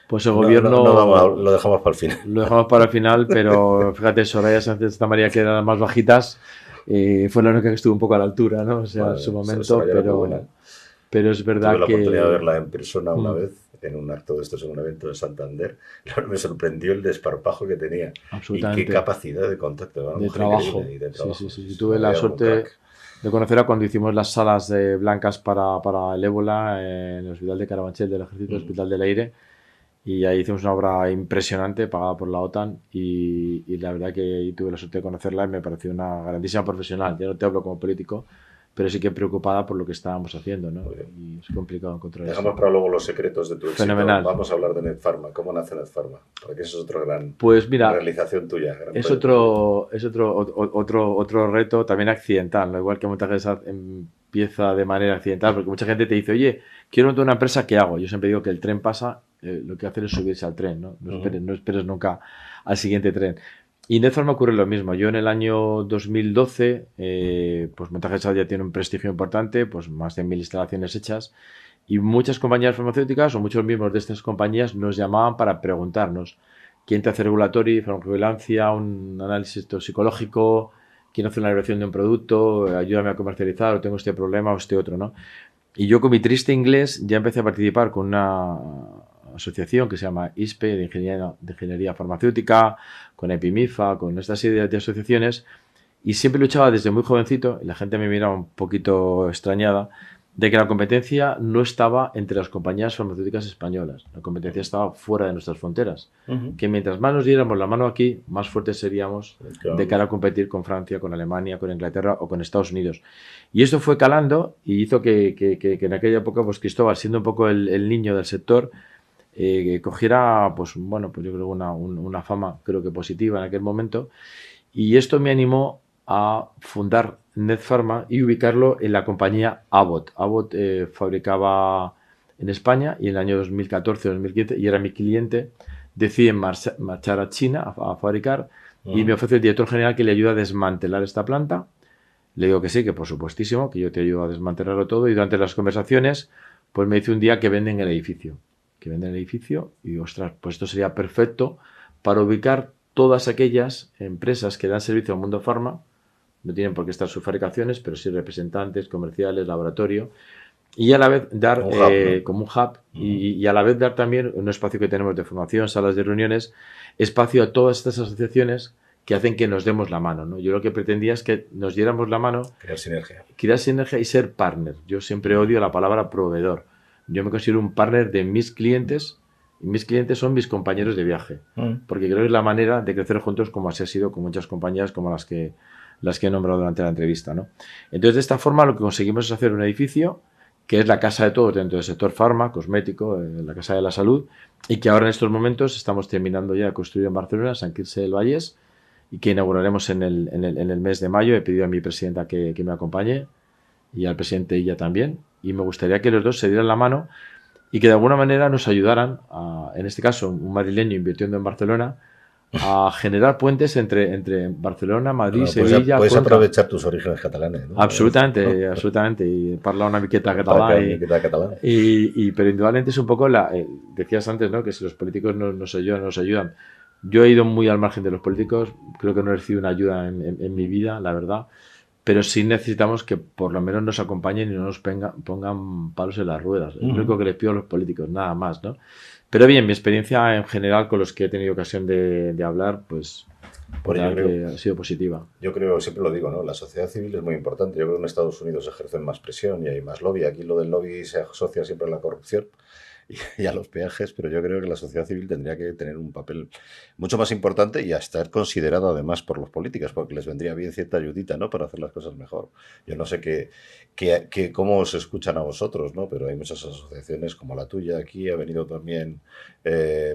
Pues el gobierno... lo dejamos para el final. Lo dejamos para el final, pero fíjate, Soraya Sánchez Santa María, que eran las más bajitas, fue la única que estuvo un poco a la altura, ¿no? O sea, en su momento, pero es verdad que... Tuve la oportunidad de verla en persona una vez, en un acto de estos, en un evento de Santander. Me sorprendió el desparpajo que tenía. Absolutamente. Y qué capacidad de contacto. De trabajo. Sí. Tuve la suerte de conocerla cuando hicimos las salas blancas para el ébola en el Hospital de Carabanchel del Ejército, Hospital del Aire. Y ahí hicimos una obra impresionante pagada por la OTAN y la verdad que ahí tuve la suerte de conocerla y me pareció una grandísima profesional. Ya no te hablo como político, pero sí que preocupada por lo que estábamos haciendo, ¿no? Y es complicado encontrar eso. Dejamos para luego los secretos de tu éxito. Fenomenal. Vamos a hablar de Netpharma. ¿Cómo nace Netpharma? Porque eso es otra gran realización tuya. Es otro reto también accidental, ¿no? Igual que montaje empieza de manera accidental, porque mucha gente te dice, oye, quiero montar una empresa, ¿qué hago? Yo siempre digo que el tren pasa, lo que hacer es subirse al tren, ¿no? No esperes nunca al siguiente tren. Y en Netpharma ocurre lo mismo. Yo en el año 2012, pues Montaje Sad ya tiene un prestigio importante, pues más de 1000 instalaciones hechas, y muchas compañías farmacéuticas o muchos miembros de estas compañías nos llamaban para preguntarnos quién te hace regulatory, farmacovigilancia, un análisis toxicológico, quién hace una evaluación de un producto, ayúdame a comercializar, o tengo este problema o este otro, ¿no? Y yo con mi triste inglés ya empecé a participar con una asociación que se llama ISPE de Ingeniería Farmacéutica, con EPIMIFA, con esta serie de asociaciones, y siempre luchaba desde muy jovencito, y la gente me miraba un poquito extrañada, de que la competencia no estaba entre las compañías farmacéuticas españolas, la competencia estaba fuera de nuestras fronteras, que mientras más nos diéramos la mano aquí, más fuertes seríamos de cara a competir con Francia, con Alemania, con Inglaterra o con Estados Unidos. Y esto fue calando y hizo que en aquella época, pues Cristóbal, siendo un poco el niño del sector, cogiera, pues bueno, pues yo creo una fama, creo que positiva en aquel momento, y esto me animó a fundar Netpharma y ubicarlo en la compañía Abbott. Abbott fabricaba en España y en el año 2014-2015, y era mi cliente, deciden marchar a China a fabricar, y me ofrece el director general que le ayuda a desmantelar esta planta. Le digo que sí, que por supuestísimo, que yo te ayudo a desmantelarlo todo, y durante las conversaciones pues me dice un día que venden el edificio. Y digo, ostras, pues esto sería perfecto para ubicar todas aquellas empresas que dan servicio al mundo farma. No tienen por qué estar sus fabricaciones, pero sí representantes, comerciales, laboratorio, y a la vez dar como un hub y a la vez dar también un espacio que tenemos de formación, salas de reuniones, espacio a todas estas asociaciones que hacen que nos demos la mano, ¿no? Yo lo que pretendía es que nos diéramos la mano, crear sinergia y ser partner. Yo siempre odio la palabra proveedor. Yo me considero un partner de mis clientes, y mis clientes son mis compañeros de viaje, porque creo que es la manera de crecer juntos, como así ha sido con muchas compañías como las que he nombrado durante la entrevista, ¿no? Entonces, de esta forma, lo que conseguimos es hacer un edificio que es la casa de todos dentro del sector farma, cosmético, la casa de la salud, y que ahora en estos momentos estamos terminando ya de construir en Barcelona, San Quirze del Vallès, y que inauguraremos en el mes de mayo. He pedido a mi presidenta que me acompañe, y al presidente Illa también, y me gustaría que los dos se dieran la mano y que de alguna manera nos ayudaran, en este caso un madrileño invirtiendo en Barcelona, a generar puentes entre Barcelona, Madrid, Bueno, Sevilla, puedes Cuenca. aprovechar tus orígenes catalanes, ¿no? Absolutamente, absolutamente, y parlar una miqueta Parla català una miqueta catalán. pero indudablemente es un poco decías antes, ¿no? Que si los políticos nos ayudan. Yo he ido muy al margen de los políticos, creo que no he recibido una ayuda en mi vida, la verdad, pero sí necesitamos que por lo menos nos acompañen y no nos pongan palos en las ruedas. Es lo único que les pido a los políticos, nada más, ¿no? Pero bien, mi experiencia en general con los que he tenido ocasión de hablar, pues Bueno, yo que creo, ha sido positiva. yo creo, siempre lo digo, ¿no? La sociedad civil es muy importante. Yo creo que en Estados Unidos ejercen más presión y hay más lobby. Aquí lo del lobby se asocia siempre a la corrupción y a los peajes, pero yo creo que la sociedad civil tendría que tener un papel mucho más importante y a estar considerado además por los políticos, porque les vendría bien cierta ayudita, ¿no? Para hacer las cosas mejor. Yo no sé cómo os escuchan a vosotros, ¿no? Pero hay muchas asociaciones como la tuya aquí, ha venido también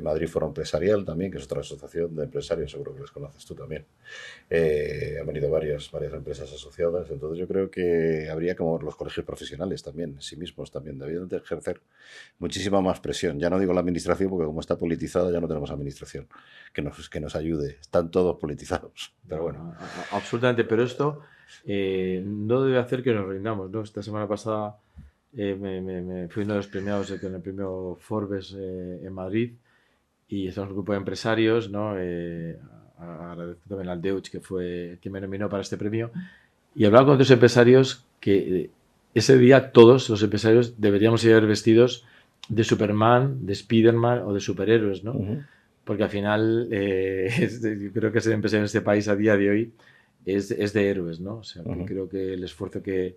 Madrid Foro Empresarial también, que es otra asociación de empresarios, seguro que les conoces tú también. Han venido varias empresas asociadas, entonces yo creo que habría como los colegios profesionales también, en sí mismos también, deberían de ejercer muchísima más presión. Ya no digo la administración, porque como está politizada ya no tenemos administración que nos ayude. Están todos politizados, pero bueno. Absolutamente, pero esto no debe hacer que nos rindamos, ¿no? Esta semana pasada me fui uno de los premiados con el premio Forbes en Madrid y estamos un grupo de empresarios, ¿no? Agradezco también al Deutsch que me nominó para este premio y hablaba con otros empresarios que ese día todos los empresarios deberíamos ir vestidos de Superman, de Spiderman o de superhéroes, ¿no? Porque al final yo creo que ser empresario en este país a día de hoy es de héroes, ¿no? O sea, que creo que el esfuerzo que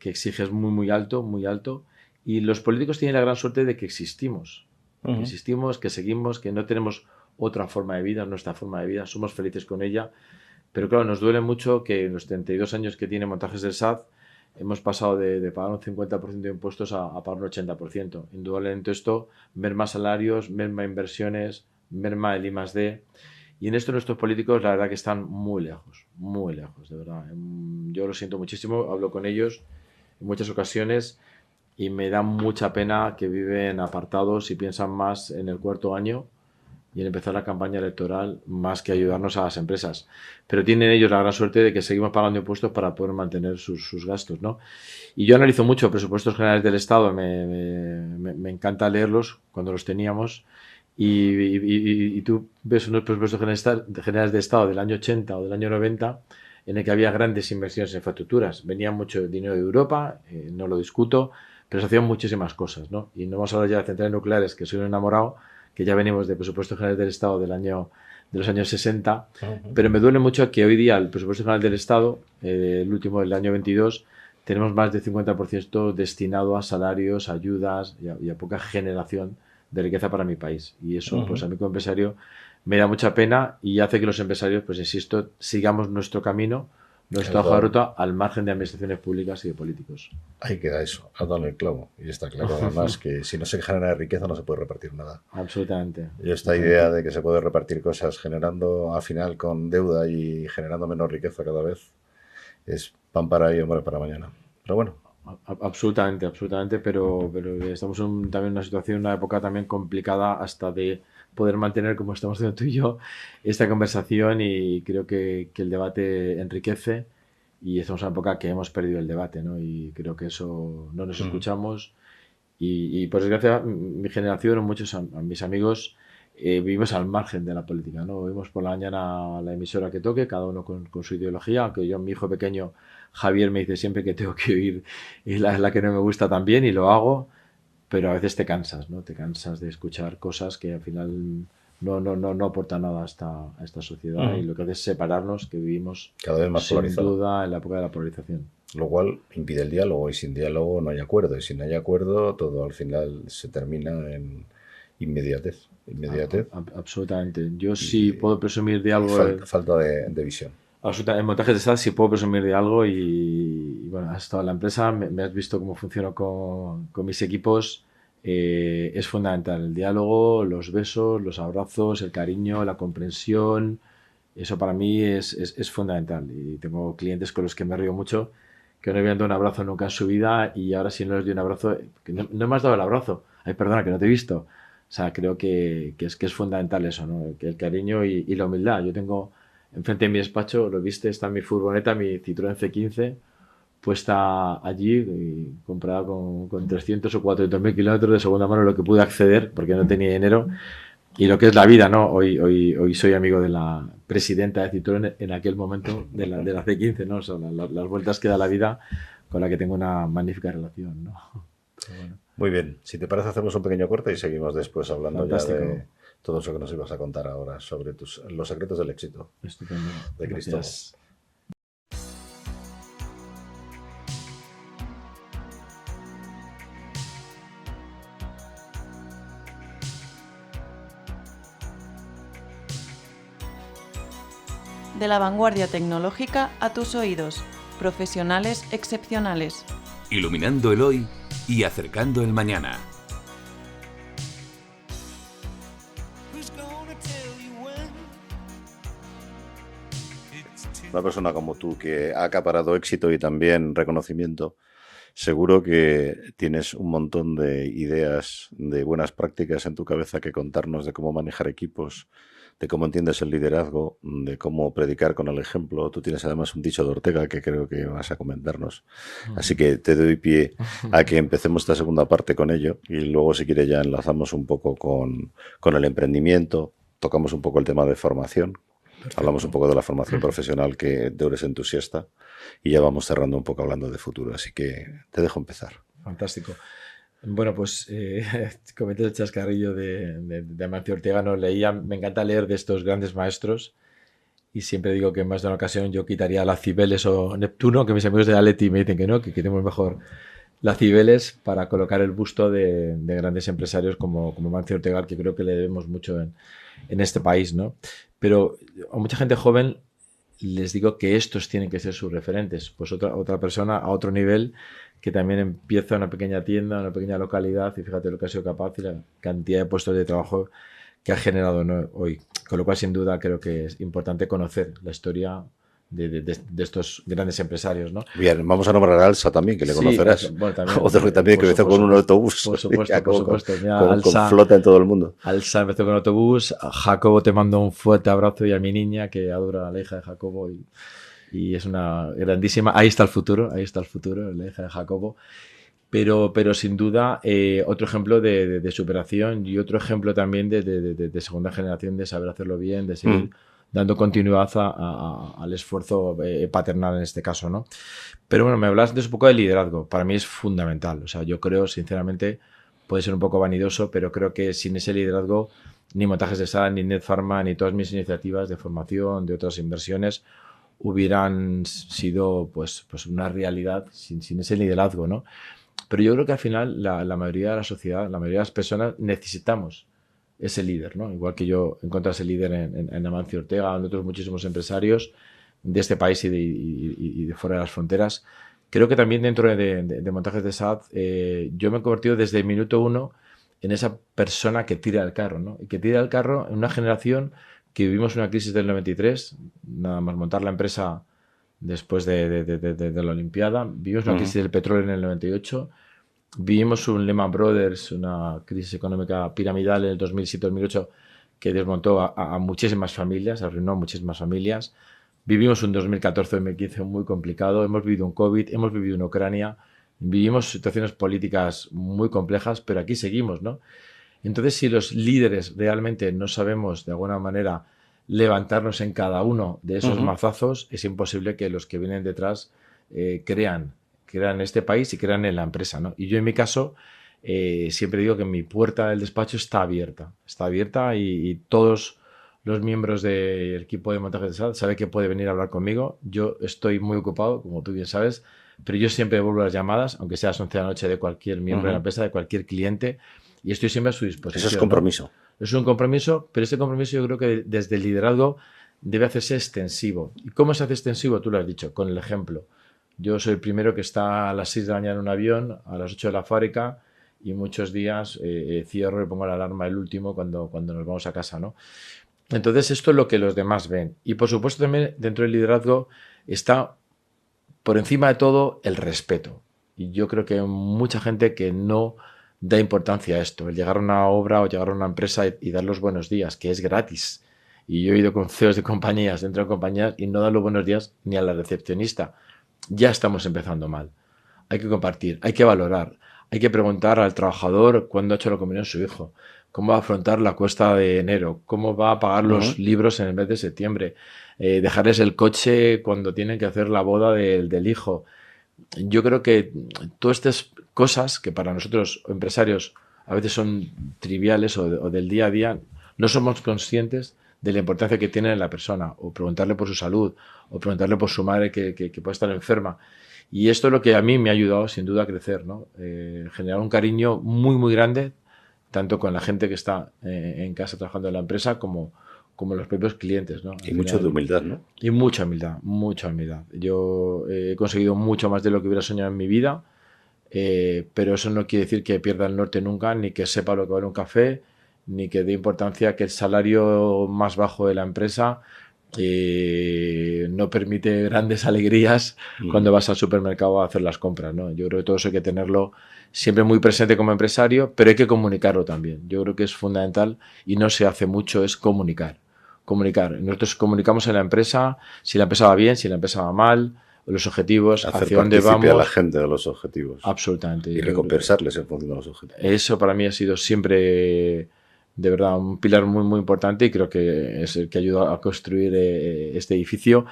exige es muy alto, muy alto. Y los políticos tienen la gran suerte de que existimos. Que existimos, que seguimos, que no tenemos otra forma de vida, nuestra forma de vida, somos felices con ella. Pero claro, nos duele mucho que en los 32 años que tiene Montajes del SAD hemos pasado de pagar un 50% de impuestos a pagar un 80%. Indudablemente esto merma salarios, merma inversiones, merma el I+D. Y en esto nuestros políticos la verdad que están muy lejos, de verdad. Yo lo siento muchísimo, hablo con ellos en muchas ocasiones y me da mucha pena que viven apartados y piensan más en el cuarto año y en empezar la campaña electoral más que ayudarnos a las empresas. Pero tienen ellos la gran suerte de que seguimos pagando impuestos para poder mantener sus gastos, ¿no? Y yo analizo mucho presupuestos generales del Estado, me encanta leerlos cuando los teníamos y tú ves unos presupuestos generales de Estado del año 80 o del año 90 en el que había grandes inversiones en infraestructuras. Venía mucho dinero de Europa, no lo discuto, pero se hacían muchísimas cosas, ¿no? Y no vamos a hablar ya de centrales nucleares, que soy un enamorado, que ya venimos de presupuestos generales del Estado de los años 60, pero me duele mucho que hoy día el presupuesto general del Estado, el último del año 22, tenemos más del 50% destinado a salarios, ayudas y a poca generación de riqueza para mi país. Y eso, pues a mí como empresario, me da mucha pena y hace que los empresarios, pues insisto, sigamos nuestro camino, nuestra hoja de ruta al margen de administraciones públicas y de políticos. Ahí queda eso, has dado el clavo. Y está claro además que si no se genera riqueza no se puede repartir nada. Absolutamente. Y esta idea de que se puede repartir cosas generando al final con deuda y generando menos riqueza cada vez es pan para hoy y hambre para mañana. Pero bueno. Absolutamente, pero estamos también en una situación, una época también complicada hasta de poder mantener, como estamos haciendo tú y yo, esta conversación y creo que el debate enriquece y estamos en una época que hemos perdido el debate, ¿no? Y creo que eso no nos escuchamos y por desgracia mi generación o muchos mis amigos vivimos al margen de la política, ¿no? Vivimos por la mañana la emisora que toque, cada uno con su ideología, aunque yo, mi hijo pequeño Javier me dice siempre que tengo que oír la que no me gusta también y lo hago, pero a veces te cansas, ¿no? Te cansas de escuchar cosas que al final no aportan nada a esta sociedad y lo que hace es separarnos, que vivimos cada vez más sin polarizado. duda en la época de la polarización. Lo cual impide el diálogo y sin diálogo no hay acuerdo y si no hay acuerdo todo al final se termina en inmediatez. Absolutamente. Yo sí puedo presumir de algo. Falta de visión. En Montajes de SAD sí puedo presumir de algo y bueno, has estado en la empresa, me has visto cómo funciono con mis equipos. Es fundamental el diálogo, los besos, los abrazos, el cariño, la comprensión. Eso para mí es fundamental y tengo clientes con los que me río mucho que no habían dado un abrazo nunca en su vida y ahora si no les doy un abrazo, que no me has dado el abrazo. Ay, perdona, que no te he visto. O sea, creo que es fundamental eso, ¿no? Que el cariño y la humildad. Yo tengo enfrente de mi despacho, lo viste, está mi furgoneta, mi Citroën C15, puesta allí, y comprada con 300 o 400 mil kilómetros de segunda mano, lo que pude acceder porque no tenía dinero. Y lo que es la vida, ¿no? Hoy soy amigo de la presidenta de Citroën en aquel momento de la C15, ¿no? Son las vueltas que da la vida con la que tengo una magnífica relación, ¿no? Pero bueno. Muy bien, si te parece hacemos un pequeño corte y seguimos después hablando Fantástico. ya de todo eso que nos ibas a contar ahora sobre los secretos del éxito Estupendo. de Cristóbal. Gracias. De la vanguardia tecnológica a tus oídos. Profesionales excepcionales. Iluminando el hoy y acercando el mañana. Una persona como tú que ha acaparado éxito y también reconocimiento, seguro que tienes un montón de ideas, de buenas prácticas en tu cabeza que contarnos de cómo manejar equipos, de cómo entiendes el liderazgo, de cómo predicar con el ejemplo. Tú tienes además un dicho de Ortega que creo que vas a comentarnos. Así que te doy pie a que empecemos esta segunda parte con ello y luego, si quieres, ya enlazamos un poco con el emprendimiento, tocamos un poco el tema de formación. Perfecto. Hablamos un poco de la formación profesional que tú eres entusiasta y ya vamos cerrando un poco hablando de futuro. Así que te dejo empezar. Fantástico. Bueno, pues comenté el chascarrillo de Amancio Ortega. No leía, me encanta leer de estos grandes maestros y siempre digo que en más de una ocasión yo quitaría la Cibeles o Neptuno, que mis amigos de Atleti me dicen que no, que quitemos mejor la Cibeles para colocar el busto de grandes empresarios como Amancio Ortega, que creo que le debemos mucho en este país, ¿no? Pero a mucha gente joven les digo que estos tienen que ser sus referentes. Pues otra persona a otro nivel que también empieza una pequeña tienda, una pequeña localidad y fíjate lo que ha sido capaz y la cantidad de puestos de trabajo que ha generado, ¿no? Hoy. Con lo cual, sin duda, creo que es importante conocer la historia de estos grandes empresarios, ¿no? Bien, vamos a nombrar a Alsa también, que le conocerás. Bueno, también, otro que también empezó con un autobús. Por supuesto. Mira, con flota en todo el mundo. Alsa empezó con autobús. A Jacobo te mando un fuerte abrazo y a mi niña, que adora a la hija de Jacobo y es una grandísima... Ahí está el futuro, la hija de Jacobo. Pero sin duda, otro ejemplo de superación y otro ejemplo también de segunda generación, de saber hacerlo bien, de seguir dando continuidad al esfuerzo paternal en este caso, ¿no? Pero bueno, me hablas de un poco de liderazgo. Para mí es fundamental. O sea, yo creo, sinceramente, puede ser un poco vanidoso, pero creo que sin ese liderazgo, ni Montajes de SAD, ni Netpharma, ni todas mis iniciativas de formación, de otras inversiones, hubieran sido pues una realidad sin ese liderazgo, ¿no? Pero yo creo que al final la mayoría de la sociedad, la mayoría de las personas necesitamos ese líder, ¿no? Igual que yo encontré ese líder en Amancio Ortega, en otros muchísimos empresarios de este país y de fuera de las fronteras. Creo que también dentro de Montajes de SAD yo me he convertido desde el minuto uno en esa persona que tira el carro, ¿no? Y que tira el carro en una generación que vivimos una crisis del 93, nada más montar la empresa después de la Olimpiada, vivimos una crisis del petróleo en el 98, vivimos un Lehman Brothers, una crisis económica piramidal en el 2007-2008 que desmontó a muchísimas familias, arruinó a muchísimas familias, vivimos un 2014-2015 muy complicado, hemos vivido un COVID, hemos vivido en Ucrania, vivimos situaciones políticas muy complejas, pero aquí seguimos, ¿no? Entonces, si los líderes realmente no sabemos de alguna manera levantarnos en cada uno de esos mazazos, es imposible que los que vienen detrás crean este país y crean en la empresa, ¿no? Y yo en mi caso siempre digo que mi puerta del despacho está abierta y todos los miembros del equipo de Montajes de SAD saben que puede venir a hablar conmigo. Yo estoy muy ocupado, como tú bien sabes, pero yo siempre devuelvo las llamadas, aunque sea a las 11 de la noche, de cualquier miembro de la empresa, de cualquier cliente, y estoy siempre a su disposición. Eso es compromiso. ¿No? Es un compromiso, pero este compromiso yo creo que desde el liderazgo debe hacerse extensivo. ¿Y cómo se hace extensivo? Tú lo has dicho, con el ejemplo. Yo soy el primero que está a las 6 de la mañana en un avión, a las 8 de la fábrica, y muchos días cierro y pongo la alarma el último cuando nos vamos a casa, ¿no? Entonces esto es lo que los demás ven. Y por supuesto también dentro del liderazgo está por encima de todo, el respeto. Y yo creo que hay mucha gente que no da importancia a esto, el llegar a una obra o llegar a una empresa y dar los buenos días, que es gratis. Y yo he ido con CEOs de compañías, dentro de compañías, y no dan los buenos días ni a la recepcionista. Ya estamos empezando mal. Hay que compartir, hay que valorar, hay que preguntar al trabajador cuándo ha hecho la comunión su hijo, cómo va a afrontar la cuesta de enero, cómo va a pagar los libros en el mes de septiembre, dejarles el coche cuando tienen que hacer la boda del hijo. Yo creo que todas estas cosas que para nosotros empresarios a veces son triviales o del día a día, no somos conscientes de la importancia que tiene en la persona, o preguntarle por su salud, o preguntarle por su madre que puede estar enferma. Y esto es lo que a mí me ha ayudado sin duda a crecer, ¿no? Generar un cariño muy, muy grande, tanto con la gente que está en casa trabajando en la empresa como los propios clientes, ¿no? Y mucho de humildad, ¿no? Y mucha humildad, mucha humildad. Yo he conseguido mucho más de lo que hubiera soñado en mi vida, pero eso no quiere decir que pierda el norte nunca, ni que sepa lo que vale un café, ni que dé importancia que el salario más bajo de la empresa no permite grandes alegrías cuando vas al supermercado a hacer las compras, ¿no? Yo creo que todo eso hay que tenerlo siempre muy presente como empresario, pero hay que comunicarlo también. Yo creo que es fundamental y no se hace mucho, es comunicar. Nosotros comunicamos en la empresa si la empresa va bien, si la empresa va mal, los objetivos, hacia dónde vamos. Hacer a la gente de los objetivos. Absolutamente. Y recompensarles en función de los objetivos. Eso para mí ha sido siempre, de verdad, un pilar muy, muy importante, y creo que es el que ayuda a construir este edificio.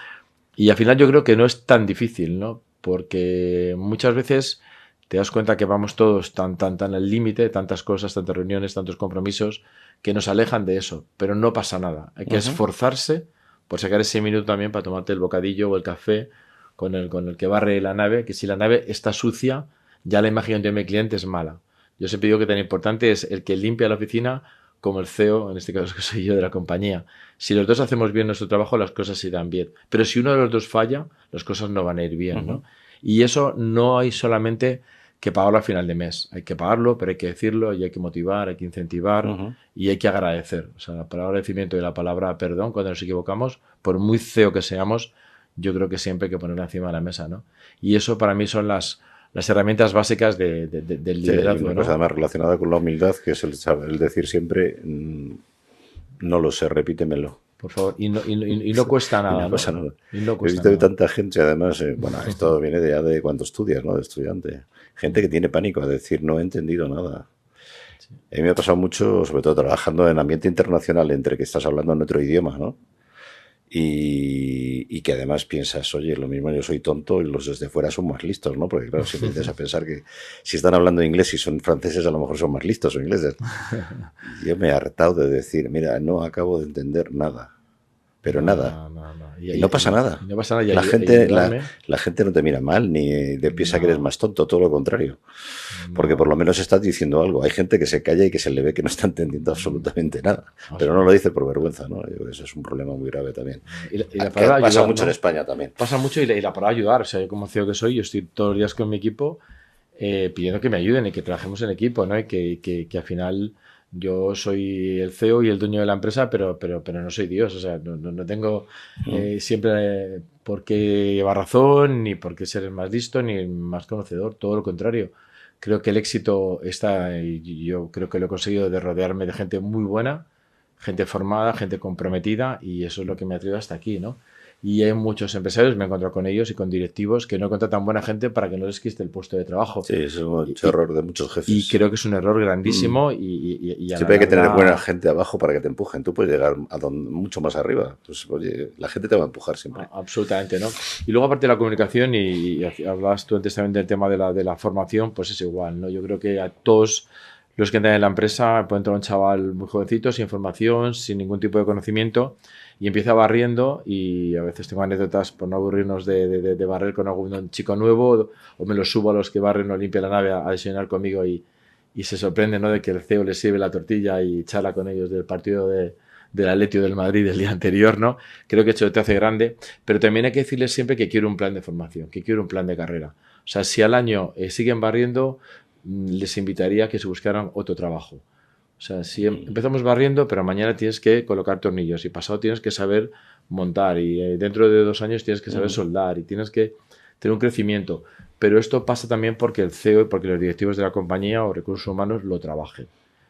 Y al final yo creo que no es tan difícil, ¿no? Porque muchas veces te das cuenta que vamos todos tan al límite, tantas cosas, tantas reuniones, tantos compromisos, que nos alejan de eso, pero no pasa nada. Hay que esforzarse por sacar ese minuto también para tomarte el bocadillo o el café con el que barre la nave, que si la nave está sucia, ya la imagen de mi cliente es mala. Yo siempre digo que tan importante es el que limpia la oficina como el CEO, en este caso que soy yo, de la compañía. Si los dos hacemos bien nuestro trabajo, las cosas irán bien. Pero si uno de los dos falla, las cosas no van a ir bien, ¿no? Y eso no hay solamente que pagarlo al final de mes. Hay que pagarlo, pero hay que decirlo, y hay que motivar, hay que incentivar y hay que agradecer. O sea, la palabra agradecimiento y la palabra perdón cuando nos equivocamos, por muy CEO que seamos, yo creo que siempre hay que ponerla encima de la mesa, ¿no? Y eso para mí son las herramientas básicas del liderazgo. Sí, una cosa, cosa además relacionada con la humildad, que es el decir siempre, no lo sé, repítemelo. Por favor, y no cuesta nada. No pasa nada. Y no He cuesta visto nada. tanta gente, además, bueno, esto viene ya de cuando estudias, ¿no? De estudiante. Gente que tiene pánico a decir, no he entendido nada. Sí. A mí me ha pasado mucho, sobre todo trabajando en ambiente internacional, entre que estás hablando en otro idioma, ¿no? Y que además piensas, oye, lo mismo yo soy tonto y los desde fuera son más listos, ¿no? Porque claro, siempre empiezas a pensar que si están hablando inglés y son franceses, a lo mejor son más listos o ingleses. Yo me he hartado de decir, mira, no acabo de entender nada. Pero nada. No. Y no pasa nada. No pasa nada. La gente no te mira mal ni te piensa que eres más tonto, todo lo contrario. Porque por lo menos estás diciendo algo. Hay gente que se calla y que se le ve que no está entendiendo absolutamente nada. Pero no lo dice por vergüenza, ¿no? Yo creo que eso es un problema muy grave también. Y la palabra pasa ayudar, mucho ¿no? en España también. Pasa mucho y la palabra ayudar. O sea, yo como CEO que soy, yo estoy todos los días con mi equipo pidiendo que me ayuden y que trabajemos en equipo, ¿no? Y que al final yo soy el CEO y el dueño de la empresa, pero no soy Dios. O sea, no tengo siempre por qué llevar razón, ni por qué ser el más listo, ni el más conocedor. Todo lo contrario. Creo que el éxito está, y yo creo que lo he conseguido, de rodearme de gente muy buena, gente formada, gente comprometida, y eso es lo que me ha traído hasta aquí, ¿no? Y hay muchos empresarios, me he encontrado con ellos y con directivos que no contratan buena gente para que no les quiste el puesto de trabajo. Sí, es un error de muchos jefes. Y creo que es un error grandísimo. Y siempre hay que tener buena gente abajo para que te empujen. Tú puedes llegar mucho más arriba. Pues, oye, la gente te va a empujar siempre. Absolutamente, ¿no? Y luego, aparte de la comunicación, y hablabas tú antes también del tema de la formación, pues es igual, ¿no? Yo creo que a todos los que entran en la empresa puede entrar un chaval muy jovencito, sin formación, sin ningún tipo de conocimiento, y empieza barriendo, y a veces tengo anécdotas, por no aburrirnos de barrer con algún chico nuevo, o me lo subo a los que barren o limpian la nave a desayunar conmigo, y se sorprende, ¿no?, de que el CEO les sirve la tortilla y charla con ellos del partido del Atleti o del Madrid del día anterior, ¿no? Creo que eso te hace grande, pero también hay que decirles siempre que quiero un plan de formación, que quiero un plan de carrera. O sea, si al año siguen barriendo, les invitaría a que se buscaran otro trabajo. O sea, si empezamos barriendo, pero mañana tienes que colocar tornillos, y pasado tienes que saber montar, y dentro de 2 años tienes que saber soldar, y tienes que tener un crecimiento. Pero esto pasa también porque el CEO y porque los directivos de la compañía o recursos humanos lo trabajen.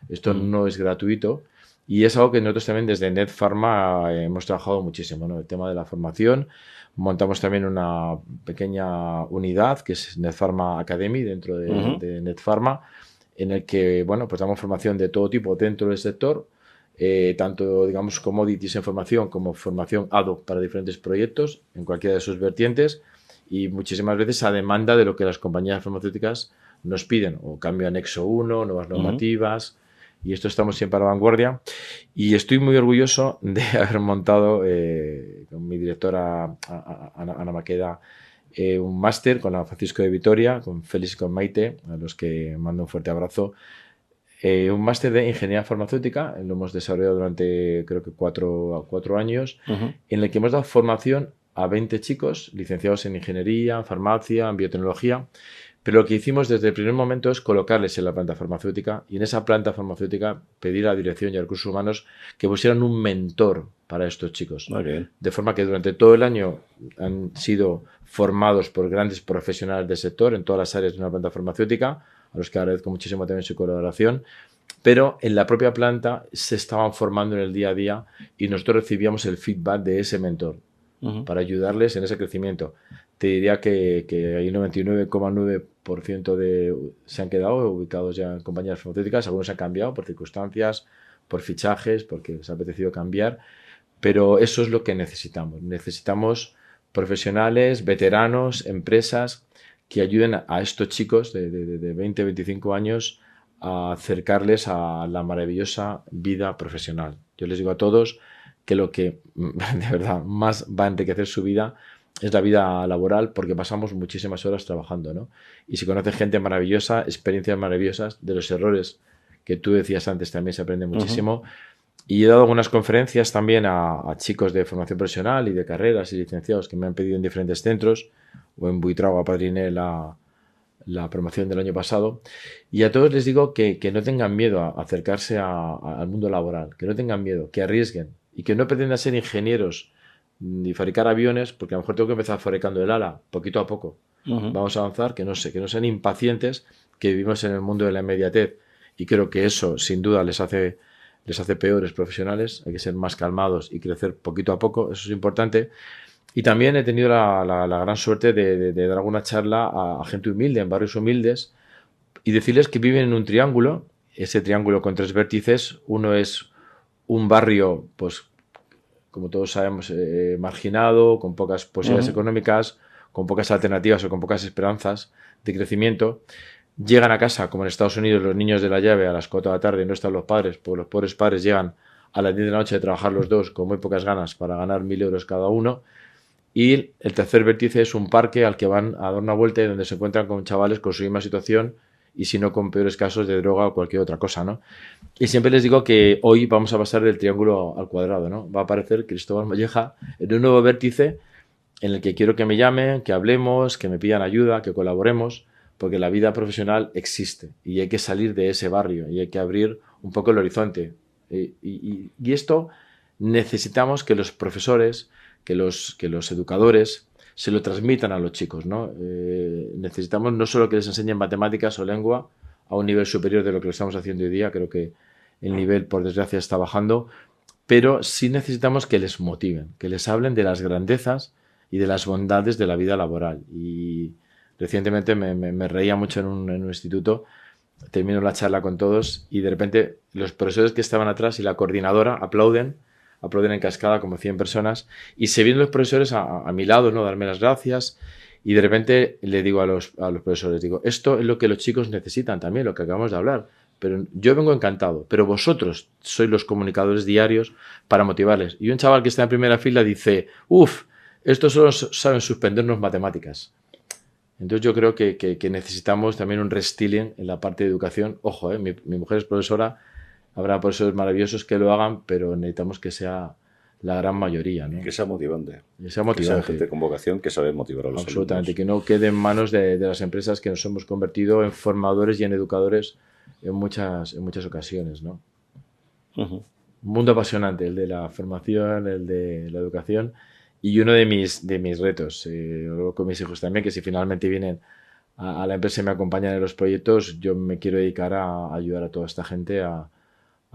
Esto no es gratuito y es algo que nosotros también desde Netpharma hemos trabajado muchísimo, ¿no? El tema de la formación. Montamos también una pequeña unidad que es Netpharma Academy dentro de Netpharma, en el que, bueno, pues damos formación de todo tipo dentro del sector, tanto, digamos, commodities en formación como formación ad hoc para diferentes proyectos en cualquiera de sus vertientes y muchísimas veces a demanda de lo que las compañías farmacéuticas nos piden, o cambio anexo 1, nuevas normativas, y esto estamos siempre a la vanguardia. Y estoy muy orgulloso de haber montado con mi directora Ana Maqueda un máster con la Francisco de Vitoria, con Félix y con Maite, a los que mando un fuerte abrazo. Un máster de ingeniería farmacéutica, lo hemos desarrollado durante creo que 4 años, en el que hemos dado formación a 20 chicos licenciados en ingeniería, en farmacia, en biotecnología, pero lo que hicimos desde el primer momento es colocarles en la planta farmacéutica y en esa planta farmacéutica pedir a la dirección y a recursos humanos que pusieran un mentor para estos chicos. Okay. De forma que durante todo el año han sido formados por grandes profesionales del sector en todas las áreas de una planta farmacéutica, a los que agradezco muchísimo también su colaboración, pero en la propia planta se estaban formando en el día a día y nosotros recibíamos el feedback de ese mentor para ayudarles en ese crecimiento. Te diría que hay 99,9% se han quedado ubicados ya en compañías farmacéuticas, algunos han cambiado por circunstancias, por fichajes, porque les ha apetecido cambiar, pero eso es lo que necesitamos. Necesitamos profesionales, veteranos, empresas que ayuden a estos chicos de 20, 25 años a acercarles a la maravillosa vida profesional. Yo les digo a todos que lo que de verdad más va a enriquecer su vida es la vida laboral, porque pasamos muchísimas horas trabajando, ¿no? Y si conoces gente maravillosa, experiencias maravillosas, de los errores que tú decías antes también se aprende muchísimo. Y he dado algunas conferencias también a chicos de formación profesional y de carreras y licenciados que me han pedido en diferentes centros, o en Buitrago apadriné la promoción del año pasado, y a todos les digo que no tengan miedo a acercarse al mundo laboral, que no tengan miedo, que arriesguen y que no pretendan ser ingenieros ni fabricar aviones, porque a lo mejor tengo que empezar fabricando el ala, poquito a poco. Vamos a avanzar, que no sean impacientes, que vivimos en el mundo de la inmediatez, y creo que eso sin duda les hace peores profesionales. Hay que ser más calmados y crecer poquito a poco, eso es importante. Y también he tenido la gran suerte de dar alguna charla a gente humilde, en barrios humildes, y decirles que viven en un triángulo, ese triángulo con 3 vértices. Uno es un barrio, pues como todos sabemos, marginado, con pocas posibilidades económicas, con pocas alternativas o con pocas esperanzas de crecimiento. Llegan a casa, como en Estados Unidos, los niños de la llave a las 4 de la tarde, no están los padres, pues los pobres padres llegan a las 10 de la noche de trabajar los dos con muy pocas ganas para ganar 1.000 euros cada uno. Y el tercer vértice es un parque al que van a dar una vuelta y donde se encuentran con chavales con su misma situación y si no con peores casos de droga o cualquier otra cosa, ¿no? Y siempre les digo que hoy vamos a pasar del triángulo al cuadrado, ¿no? Va a aparecer Cristóbal Molleja en un nuevo vértice en el que quiero que me llamen, que hablemos, que me pidan ayuda, que colaboremos, porque la vida profesional existe y hay que salir de ese barrio y hay que abrir un poco el horizonte. Y esto necesitamos que los profesores, que los educadores se lo transmitan a los chicos, ¿no? Necesitamos no solo que les enseñen matemáticas o lengua a un nivel superior de lo que lo estamos haciendo hoy día, creo que el nivel, por desgracia, está bajando, pero sí necesitamos que les motiven, que les hablen de las grandezas y de las bondades de la vida laboral. Y recientemente me reía mucho en un instituto, termino la charla con todos y de repente los profesores que estaban atrás y la coordinadora aplauden en cascada como 100 personas y se vienen los profesores a mi lado, ¿no? Darme las gracias y de repente le digo a los profesores, digo, esto es lo que los chicos necesitan también, lo que acabamos de hablar, pero yo vengo encantado, pero vosotros sois los comunicadores diarios para motivarles. Y un chaval que está en primera fila dice, estos solo saben suspendernos matemáticas. Entonces yo creo que necesitamos también un reskilling en la parte de educación. Ojo, mi mujer es profesora, habrá profesores maravillosos que lo hagan, pero necesitamos que sea la gran mayoría, ¿no? Que sea motivante. Que sea motivante. Que sea gente con vocación que sabe motivar a los absolutamente, alumnos. Que no quede en manos de las empresas que nos hemos convertido en formadores y en educadores en muchas ocasiones, ¿no? Un mundo apasionante, el de la formación, el de la educación, Y uno de mis retos, luego con mis hijos también, que si finalmente vienen a la empresa y me acompañan en los proyectos, yo me quiero dedicar a ayudar a toda esta gente a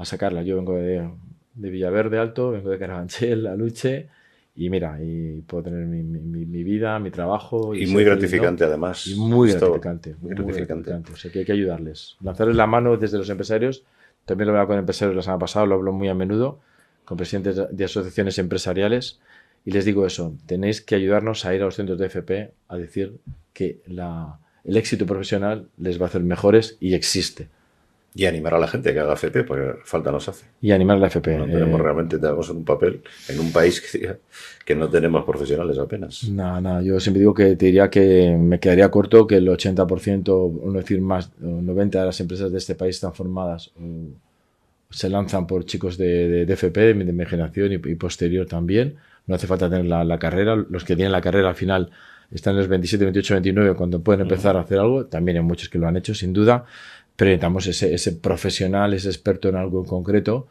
sacarla. Yo vengo de Villaverde Alto, vengo de Carabanchel, Aluche, y mira, y puedo tener mi vida, mi trabajo. Y muy gratificante, además. Y muy Esto, gratificante. muy gratificante. O sea, que hay que ayudarles. Lanzarles la mano desde los empresarios. También lo veo con empresarios la semana pasada, lo hablo muy a menudo, con presidentes de asociaciones empresariales. Y les digo eso, tenéis que ayudarnos a ir a los centros de FP a decir que el éxito profesional les va a hacer mejores y existe. Y animar a la gente que haga FP, porque falta nos hace. Y animar a la FP. No tenemos realmente, tenemos un papel en un país que no tenemos profesionales apenas. Nada, yo siempre digo que te diría que me quedaría corto que el 80%, o no decir más, o 90% de las empresas de este país están formadas o se lanzan por chicos de FP, de mi generación y posterior también. No hace falta tener la carrera. Los que tienen la carrera al final están en los 27, 28, 29 cuando pueden empezar a hacer algo. También hay muchos que lo han hecho, sin duda. Pero necesitamos ese profesional, ese experto en algo en concreto,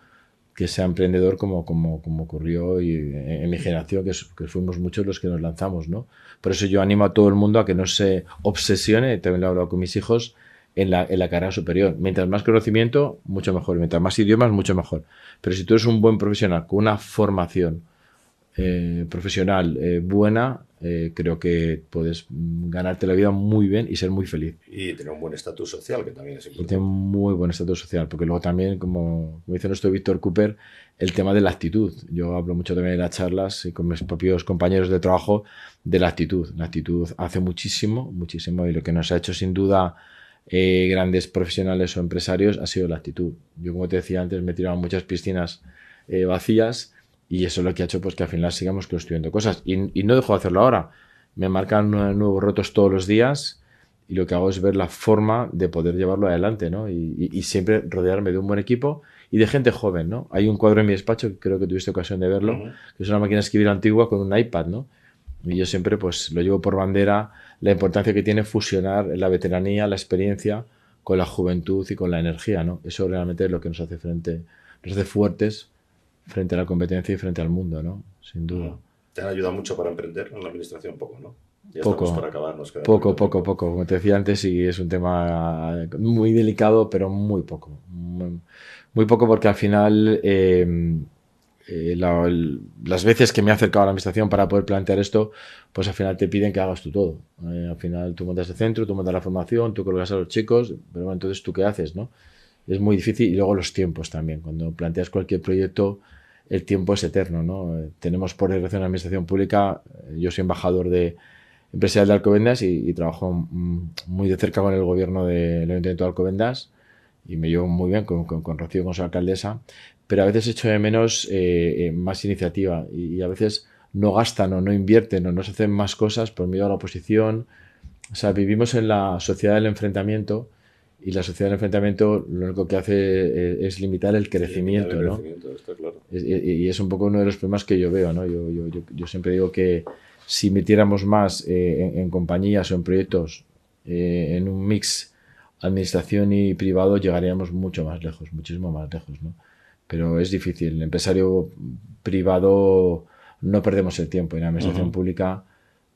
que sea emprendedor como ocurrió en mi generación, que fuimos muchos los que nos lanzamos, ¿no? Por eso yo animo a todo el mundo a que no se obsesione, también lo he hablado con mis hijos, en la carrera superior. Mientras más conocimiento, mucho mejor. Mientras más idiomas, mucho mejor. Pero si tú eres un buen profesional, con una formación profesional buena, creo que puedes ganarte la vida muy bien y ser muy feliz. Y tener un buen estatus social, que también es importante. Y tener muy buen estatus social, porque luego también, como dice nuestro Víctor Cooper, el tema de la actitud. Yo hablo mucho también en las charlas y con mis propios compañeros de trabajo de la actitud. La actitud hace muchísimo, muchísimo, y lo que nos ha hecho sin duda grandes profesionales o empresarios ha sido la actitud. Yo, como te decía antes, me he tirado muchas piscinas vacías. Y eso es lo que ha hecho pues que al final sigamos construyendo cosas. Y no dejo de hacerlo ahora. Me marcan nuevos retos todos los días y lo que hago es ver la forma de poder llevarlo adelante, ¿no? Y siempre rodearme de un buen equipo y de gente joven, ¿no? Hay un cuadro en mi despacho, que creo que tuviste ocasión de verlo, que es una máquina de escribir antigua con un iPad, ¿no? Y yo siempre pues lo llevo por bandera la importancia que tiene fusionar la veteranía, la experiencia con la juventud y con la energía, ¿no? Eso realmente es lo que nos hace fuertes frente a la competencia y frente al mundo, ¿no? Sin duda. ¿Te han ayudado mucho para emprender en la administración? Poco, ¿no? Ya poco, estamos para acabar. Poco. Como te decía antes, sí, es un tema muy delicado, pero muy poco. Muy poco porque al final las veces que me he acercado a la administración para poder plantear esto, pues al final te piden que hagas tú todo. Al final tú montas el centro, tú montas la formación, tú colocas a los chicos, pero bueno, entonces ¿tú qué haces, no? Es muy difícil. Y luego los tiempos también. Cuando planteas cualquier proyecto, el tiempo es eterno, ¿no? Tenemos por relación a la administración pública, yo soy embajador empresarial de Alcobendas y trabajo muy de cerca con el gobierno del Ayuntamiento de Alcobendas y me llevo muy bien con Rocío, con su alcaldesa, pero a veces echo de menos más iniciativa y a veces no gastan o no invierten o no se hacen más cosas por miedo a la oposición. O sea, vivimos en la sociedad del enfrentamiento. Y la sociedad del enfrentamiento lo único que hace es limitar el crecimiento, ¿no? Está claro. Y es un poco uno de los problemas que yo veo, ¿no? Yo siempre digo que si metiéramos más en compañías o en proyectos, en un mix administración y privado, llegaríamos mucho más lejos, muchísimo más lejos, ¿no? Pero es difícil. El empresario privado no perdemos el tiempo. En la administración pública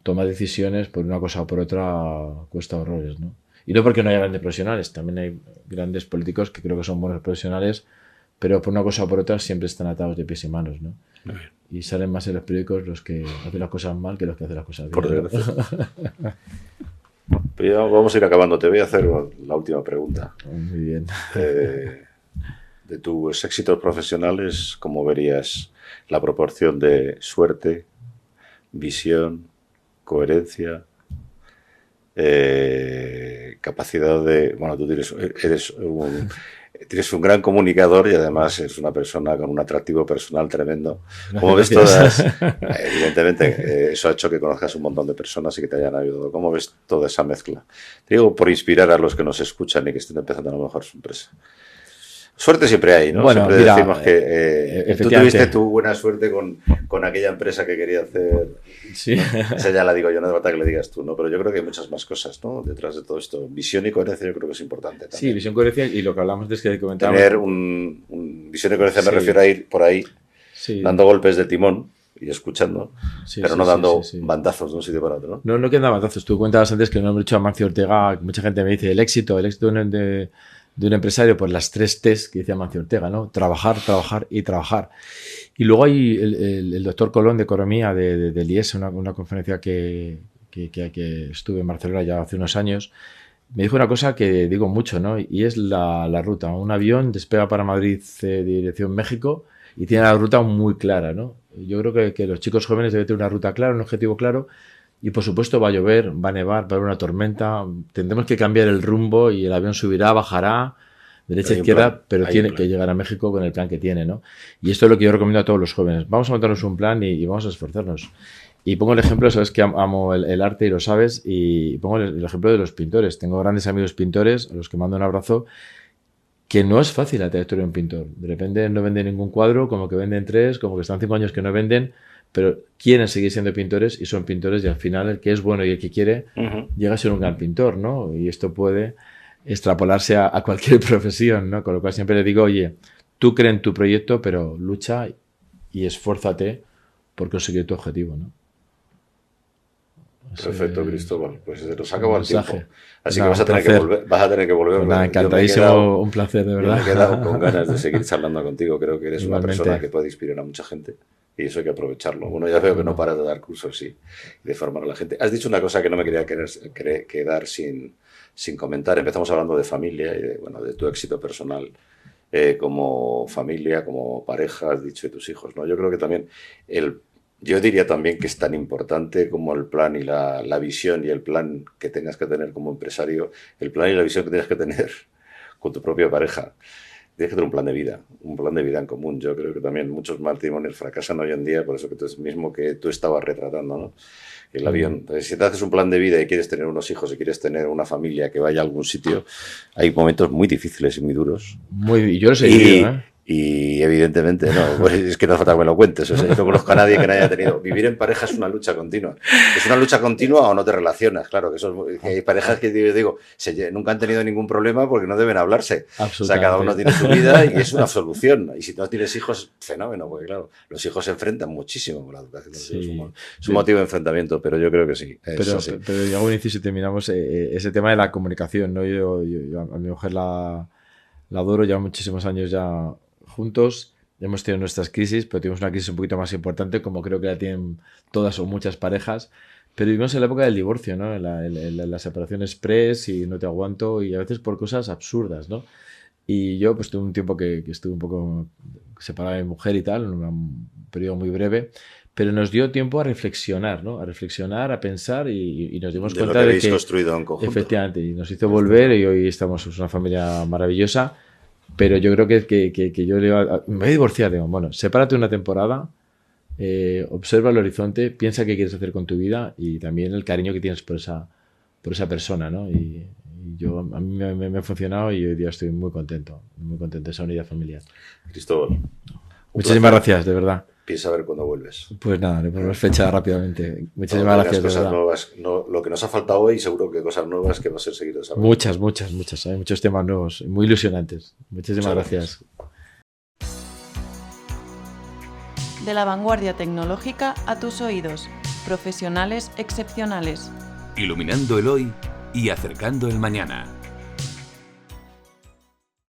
toma decisiones por una cosa o por otra, cuesta horrores, ¿no? Y no porque no haya grandes profesionales, también hay grandes políticos que creo que son buenos profesionales, pero por una cosa o por otra siempre están atados de pies y manos, ¿no? Y salen más en los periódicos los que hacen las cosas mal que los que hacen las cosas bien. Por desgracia. Pero ya vamos a ir acabando. Te voy a hacer la última pregunta. Muy bien. De tus éxitos profesionales, ¿cómo verías la proporción de suerte, visión, coherencia, capacidad de... Bueno, tú eres un gran comunicador y además eres una persona con un atractivo personal tremendo. ¿Cómo ves todas? Evidentemente, eso ha hecho que conozcas un montón de personas y que te hayan ayudado. ¿Cómo ves toda esa mezcla? Te digo por inspirar a los que nos escuchan y que estén empezando a lo mejor su empresa. Suerte siempre hay, ¿no? Bueno, siempre mira, decimos que tú tuviste tu buena suerte con aquella empresa que quería hacer. Sí. Esa ya la digo yo, no hace falta que le digas tú, ¿no? Pero yo creo que hay muchas más cosas, ¿no? Detrás de todo esto. Visión y coherencia yo creo que es importante también. Sí, visión y coherencia, y lo que hablamos es que comentábamos. Tener visión y coherencia, me refiero a ir por ahí dando golpes de timón. y escuchando, Sí, pero sí, no sí, dando sí, sí. bandazos de un sitio para otro, ¿no? No quedan bandazos. Tú cuentabas antes que no hemos dicho a Mancio Ortega, mucha gente me dice el éxito de un empresario, pues las 3 T's que decía Mancio Ortega, ¿no? Trabajar, trabajar y trabajar. Y luego hay el doctor Colón de Economía del IES, una conferencia que estuve en Barcelona ya hace unos años, me dijo una cosa que digo mucho, ¿no? Y es la ruta. Un avión despega para Madrid dirección México y tiene la ruta muy clara, ¿no? Yo creo que los chicos jóvenes deben tener una ruta clara, un objetivo claro, y por supuesto va a llover, va a nevar, va a haber una tormenta, tendremos que cambiar el rumbo y el avión subirá, bajará, derecha, izquierda, pero tiene que llegar a México con el plan que tiene, ¿no? Y esto es lo que yo recomiendo a todos los jóvenes. Vamos a montarnos un plan y vamos a esforzarnos. Y pongo el ejemplo, sabes que amo el arte y lo sabes, y pongo el ejemplo de los pintores. Tengo grandes amigos pintores, a los que mando un abrazo, que no es fácil la trayectoria de un pintor. De repente no venden ningún cuadro, como que venden 3, como que están 5 años que no venden, pero quieren seguir siendo pintores y son pintores, y al final el que es bueno y el que quiere llega a ser un gran pintor, ¿no? Y esto puede extrapolarse a cualquier profesión, ¿no? Con lo cual siempre le digo, oye, tú cree en tu proyecto, pero lucha y esfuérzate por conseguir tu objetivo, ¿no? Perfecto, Cristóbal. Pues se nos acabó el tiempo. Así Nada, que vas a tener que volver. Pues nada, encantadísimo, un placer, de verdad. Me he quedado con ganas de seguir charlando contigo. Creo que eres Igualmente. una persona que puede inspirar a mucha gente y eso hay que aprovecharlo. Bueno, ya veo que no paras de dar cursos y de formar a la gente. Has dicho una cosa que no me quería quedar sin comentar. Empezamos hablando de familia y de tu éxito personal como familia, como pareja, has dicho, de tus hijos, ¿no? Yo creo que también yo diría también que es tan importante como el plan y la visión y el plan que tengas que tener como empresario, el plan y la visión que tienes que tener con tu propia pareja. Tienes que tener un plan de vida en común. Yo creo que también muchos matrimonios fracasan hoy en día por eso que tú estabas retratando, ¿no? El avión. Entonces, si te haces un plan de vida y quieres tener unos hijos y quieres tener una familia que vaya a algún sitio, hay momentos muy difíciles y muy duros. Y yo lo sé vivido, ¿eh? Y evidentemente, no, pues es que no falta que me lo cuentes. O sea, yo no conozco a nadie que no haya tenido. Vivir en pareja es una lucha continua. ¿Es una lucha continua o no te relacionas? Claro, que hay parejas que digo, nunca han tenido ningún problema porque no deben hablarse. O sea, cada uno tiene su vida y es una solución. Y si no tienes hijos, fenómeno, porque claro, los hijos se enfrentan muchísimo con la educación. Sí, es un motivo de enfrentamiento, pero yo creo que sí. Pero yo hago un inciso y terminamos ese tema de la comunicación, ¿no? Yo a mi mujer la adoro, lleva muchísimos años ya juntos, hemos tenido nuestras crisis, pero tuvimos una crisis un poquito más importante, como creo que la tienen todas o muchas parejas, pero vivimos en la época del divorcio, ¿no? En la separación express y no te aguanto, y a veces por cosas absurdas, ¿no? Y yo pues tuve un tiempo que estuve un poco separada de mi mujer y tal, un periodo muy breve, pero nos dio tiempo a reflexionar, ¿no? A reflexionar, a pensar y nos dimos cuenta de que habéis construido en conjunto. Efectivamente, y nos hizo volver y hoy estamos una familia maravillosa. Pero yo creo que yo me voy a divorciar, digo, bueno, sepárate una temporada, observa el horizonte, piensa qué quieres hacer con tu vida y también el cariño que tienes por esa persona, ¿no? Y a mí me ha funcionado y hoy día estoy muy contento de esa unidad familiar. Cristóbal. Muchísimas gracias, de verdad. Piensa a ver cuándo vuelves. Pues nada, le ponemos fecha rápidamente. Muchísimas gracias, de verdad. Nuevas, lo que nos ha faltado hoy, seguro que cosas nuevas que va a ser seguido desarrollando. Muchas. Hay muchos temas nuevos, muy ilusionantes. Muchísimas gracias. De la vanguardia tecnológica a tus oídos. Profesionales excepcionales. Iluminando el hoy y acercando el mañana.